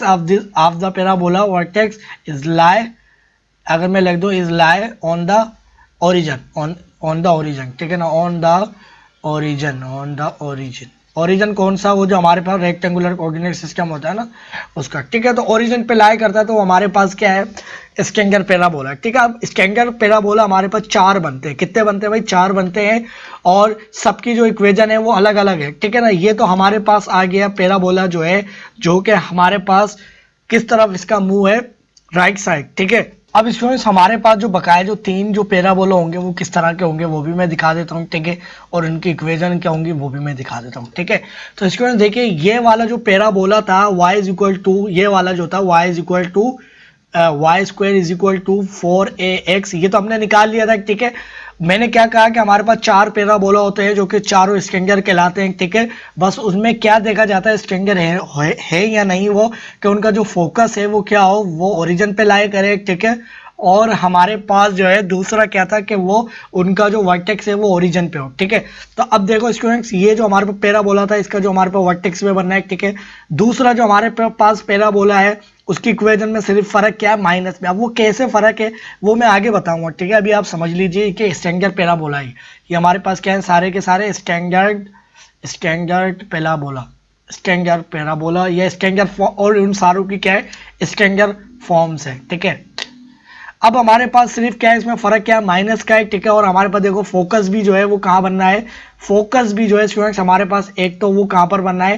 of the parabola, vertex is लाई, अगर मैं लिख दूं is lie on the origin, on the origin, ठीक है ना, ऑन द ओरिजिन। ओरिजिन कौन सा, वो जो हमारे पास रेक्टेंगुलर कोऑर्डिनेट सिस्टम होता है ना उसका, ठीक है। तो ओरिजिन पे लाई करता है तो हमारे पास क्या है, स्टैंडर्ड पैराबोला, ठीक है। अब स्टैंडर्ड पैराबोला हमारे पास 4 बनते हैं, कितने बनते हैं भाई, 4 बनते हैं। और सबकी जो इक्वेशन है वो अलग अलग है, ठीक है ना। ये तो हमारे पास आ गया पैराबोला जो है, जो कि हमारे पास किस तरफ इसका मुंह है, राइट साइड, ठीक है। अब स्टूडेंट्स हमारे पास जो बकाया जो 3 जो पैराबोला होंगे वो किस तरह के होंगे वो भी मैं दिखा देता हूँ, ठीक है। और इनकी इक्वेशन क्या होंगी वो भी मैं दिखा देता हूँ, ठीक है। तो स्टूडेंट्स देखिए, ये वाला जो पैराबोला था y इज इक्वल टू, ये वाला जो था y is equal to y square is equal to 4ax, ये तो हमने निकाल लिया था, ठीक है। मैंने क्या कहा कि हमारे पास 4 पैराबोला होते हैं जो कि चारों स्ट्रिंगर कहलाते हैं, ठीक है। बस उसमें क्या देखा जाता है, स्ट्रिंगर है या नहीं, वो कि उनका जो फोकस है वो क्या हो, वो ओरिजिन पे लाई करे, ठीक है। और हमारे पास जो है दूसरा क्या था कि वो उनका जो वर्टेक्स है वो ओरिजिन पे हो, ठीक है। तो अब देखो स्टूडेंट्स, ये जो हमारे पास पैराबोला था इसका जो हमारे पास वर्टेक्स पे बनना है, ठीक है। दूसरा जो हमारे पास पैराबोला है उसकी इक्वेशन में सिर्फ फर्क क्या है, माइनस में। अब वो कैसे फर्क है वो मैं आगे बताऊंगा, ठीक है। अभी आप समझ लीजिए कि स्टैंडर्ड पैराबोला है, ये हमारे पास क्या है, सारे के सारे स्टैंडर्ड पैराबोला या स्टैंडर्ड, और उन सारों की क्या है, स्टैंडर्ड फॉर्म्स है, ठीक है। अब हमारे पास सिर्फ क्या है, इसमें फर्क क्या है, माइनस का है, ठीक है। और हमारे पास देखो फोकस भी जो है वो कहाँ बनना है, फोकस भी जो है स्टूडेंट्स हमारे पास एक तो वो कहाँ पर बनना है,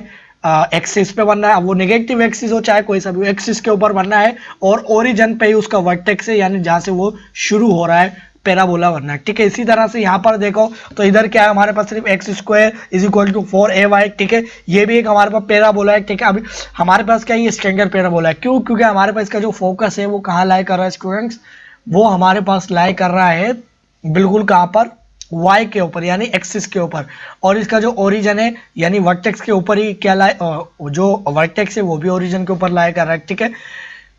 एक्सिस पे बनना है। अब वो नेगेटिव एक्सिस हो चाहे कोई सा भी एक्सिस के ऊपर बनना है, और ओरिजिन पे ही उसका वर्टेक्स है, यानी जहां से वो शुरू हो रहा है पैराबोला बनना है, ठीक है। इसी तरह से यहाँ पर देखो तो इधर क्या है, हमारे पास सिर्फ x square is equal to 4ay, ठीक है। ये भी एक हमारे पास पैराबोला है, ठीक है। अभी हमारे पास क्या है, ये स्ट्रेंगर पैराबोला है, क्यों, क्योंकि हमारे पास इसका जो फोकस है वो कहाँ लाई कर रहा है स्टूडेंट्स, वो हमारे पास लाई कर रहा है बिल्कुल कहाँ पर, y के ऊपर यानी एक्सिस के ऊपर। और इसका जो ओरिजिन है यानी वर्टेक्स के ऊपर ही क्या लाए, जो वर्टेक्स है वो भी ओरिजिन के ऊपर लाई कर रहा है, ठीक है।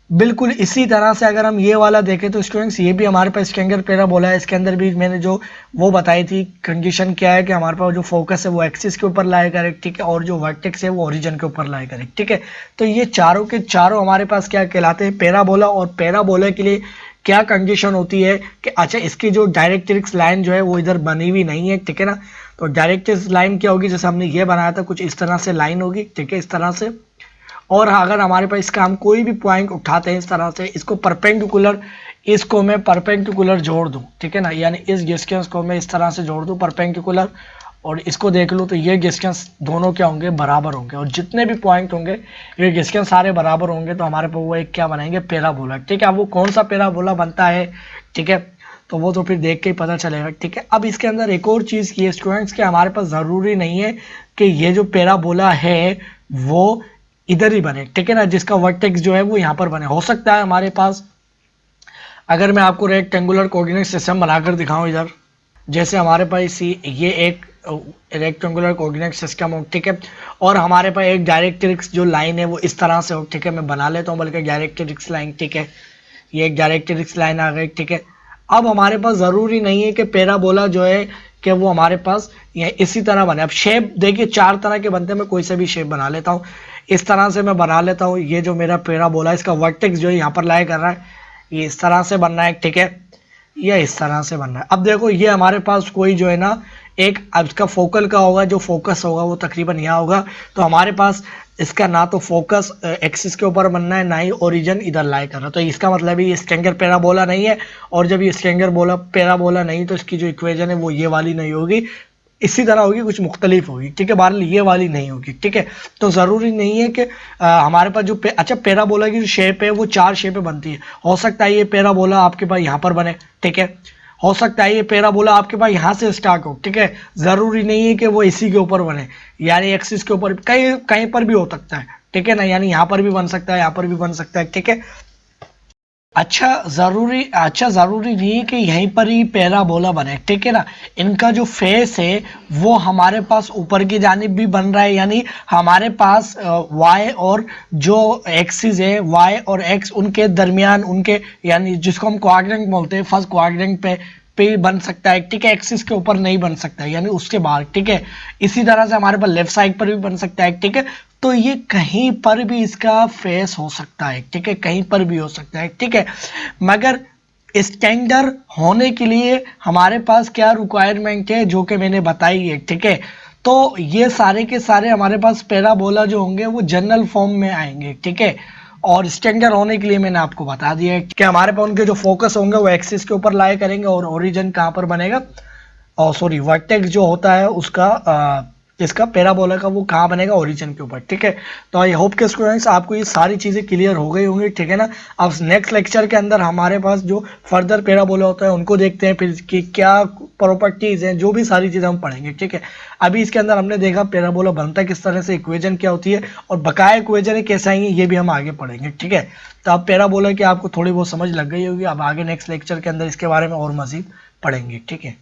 बिल्कुल इसी तरह से अगर हम ये वाला देखें तो स्टूडेंट्स ये भी हमारे पास स्ट्रेंगर पैराबोला है। इसके अंदर भी मैंने जो वो बताई थी कंडीशन क्या है कि हमारे पास जो फोकस है वो एक्सिस के ऊपर लाई करे, ठीक है, और जो वर्टेक्स है वो ओरिजिन के ऊपर लाई करे, ठीक है। तो ये चारों के चारों हमारे पास क्या कहलाते हैं, पैराबोला। और पैराबोला के लिए क्या कंडीशन होती है कि अच्छा इसकी जो डायरेक्ट्रिक्स लाइन जो है वो इधर बनी हुई नहीं है, ठीक है ना। तो डायरेक्ट्रिक्स लाइन क्या होगी, जैसे हमने ये बनाया था कुछ इस तरह से लाइन होगी, ठीक है, इस तरह से। और अगर हमारे पास इसका हम कोई भी पॉइंट उठाते हैं इस तरह से, इसको परपेंडिकुलर, इसको मैं परपेंडिकुलर जोड़ दूं, ठीक है ना, यानी इस डिस्टेंस को मैं इस तरह से जोड़ दूं परपेंडिकुलर, और इसको देख लूँ तो ये डिस्टेंस दोनों क्या होंगे, बराबर होंगे। और जितने भी पॉइंट होंगे ये डिस्टेंस सारे बराबर होंगे, तो हमारे पास वो एक क्या बनाएंगे, पैराबोला, ठीक है। अब वो कौन सा पैराबोला बनता है, ठीक है, तो वो तो फिर देख के ही पता चलेगा, ठीक है। अब इसके अंदर एक और चीज़ की है स्टूडेंट्स कि हमारे पास ज़रूरी नहीं है कि ये जो पैराबोला है वो इधर ही बने, ठीक है ना, जिसका वर्टेक्स जो है वो यहाँ पर बने। हो सकता है हमारे पास, अगर मैं आपको रेक्टेंगुलर कोऑर्डिनेट सिस्टम बनाकर दिखाऊं इधर, जैसे हमारे पास ये एक रेक्टेंगुलर कोऑर्डिनेट सिस्टम हो, ठीक है, और हमारे पास एक डायरेक्ट्रिक्स जो लाइन है वो इस तरह से हो, ठीक है, मैं बना लेता हूँ बल्कि डायरेक्ट्रिक्स लाइन, ठीक है, ये एक डायरेक्ट्रिक्स लाइन आ गई, ठीक है। अब हमारे पास ज़रूरी नहीं है कि पैराबोला जो है कि वो हमारे पास ये इसी तरह बने। अब शेप देखिए चार तरह के बनते हैं, मैं कोई सा भी शेप बना लेता हूँ, इस तरह से मैं बना लेता हूँ। ये जो मेरा पैराबोला इसका वर्टेक्स जो है यहाँ पर लाई कर रहा है, ये इस तरह से बनना है, ठीक है, या इस तरह से बनना है। अब देखो ये हमारे पास कोई जो है ना एक, अब इसका फोकल का होगा, जो फोकस होगा वो तकरीबन यहाँ होगा। तो हमारे पास इसका ना तो फोकस एक्सिस के ऊपर बनना है, ना ही ओरिजिन इधर लाई करना, तो इसका मतलब ये स्ट्रेंगर पैराबोला नहीं है। और जब ये स्ट्रेंगर पैराबोला नहीं तो इसकी जो इक्वेशन है वो ये वाली नहीं होगी, इसी तरह होगी, कुछ मुख्तलिफ होगी, ठीक है, बहरहाल ये वाली नहीं होगी, ठीक है। तो ज़रूरी नहीं है कि हमारे पास जो अच्छा पैराबोला की जो शेप है वो चार शेपें बनती है। हो सकता है ये पैराबोला आपके पास यहाँ पर बने, ठीक है, हो सकता है ये पैराबोला आपके पास यहाँ से स्टार्ट हो, ठीक है, ज़रूरी नहीं है कि वो इसी के ऊपर बने, यानी एक्सिस के ऊपर, कहीं कहीं पर भी हो सकता है, ठीक है ना, यानी यहाँ पर भी बन सकता है, यहाँ पर भी बन सकता है, ठीक है। अच्छा ज़रूरी नहीं है कि यहीं पर ही पैराबोला बने, ठीक है ना। इनका जो फेस है वो हमारे पास ऊपर की जानिब भी बन रहा है, यानी हमारे पास y और जो एक्सिस है y और x उनके दरमियान, उनके यानी जिसको हम क्वाड्रेंट बोलते हैं, फर्स्ट क्वाड्रेंट पे बन सकता है, ठीक है, एक्सिस के ऊपर नहीं बन सकता है, यानी उसके बाहर, ठीक है। इसी तरह से हमारे पास लेफ्ट साइड पर भी बन सकता है, ठीक है। तो ये कहीं पर भी इसका फेस हो सकता है, ठीक है, कहीं पर भी हो सकता है, ठीक है। मगर स्टैंडर्ड होने के लिए हमारे पास क्या रिक्वायरमेंट है जो कि मैंने बताई है, ठीक है। तो ये सारे के सारे हमारे पास पैराबोला जो होंगे वो जनरल फॉर्म में आएंगे, ठीक है। और स्टैंडर्ड होने के लिए मैंने आपको बता दिया है कि हमारे पास उनके जो फोकस होंगे वो एक्सिस के ऊपर लाई करेंगे, और ओरिजिन कहाँ पर बनेगा, और सॉरी वर्टेक्स जो होता है उसका इसका पैराबोला का वो कहाँ बनेगा, ओरिजिन के ऊपर, ठीक है। तो आई होप के स्टूडेंट्स आपको ये सारी चीज़ें क्लियर हो गई होंगी, ठीक है ना। अब नेक्स्ट लेक्चर के अंदर हमारे पास जो फर्दर पैराबोला होता है उनको देखते हैं, फिर कि क्या प्रॉपर्टीज़ हैं, जो भी सारी चीज़ें हम पढ़ेंगे, ठीक है। अभी इसके अंदर हमने देखा पैराबोला बनता किस तरह से, इक्वेशन क्या होती है, और बकाया इक्वेशन कैसे आएंगे ये भी हम आगे पढ़ेंगे, ठीक है। तो अब पैराबोला की आपको थोड़ी बहुत समझ लग गई होगी, अब आगे नेक्स्ट लेक्चर के अंदर इसके बारे में और मज़ीद पढ़ेंगे, ठीक है।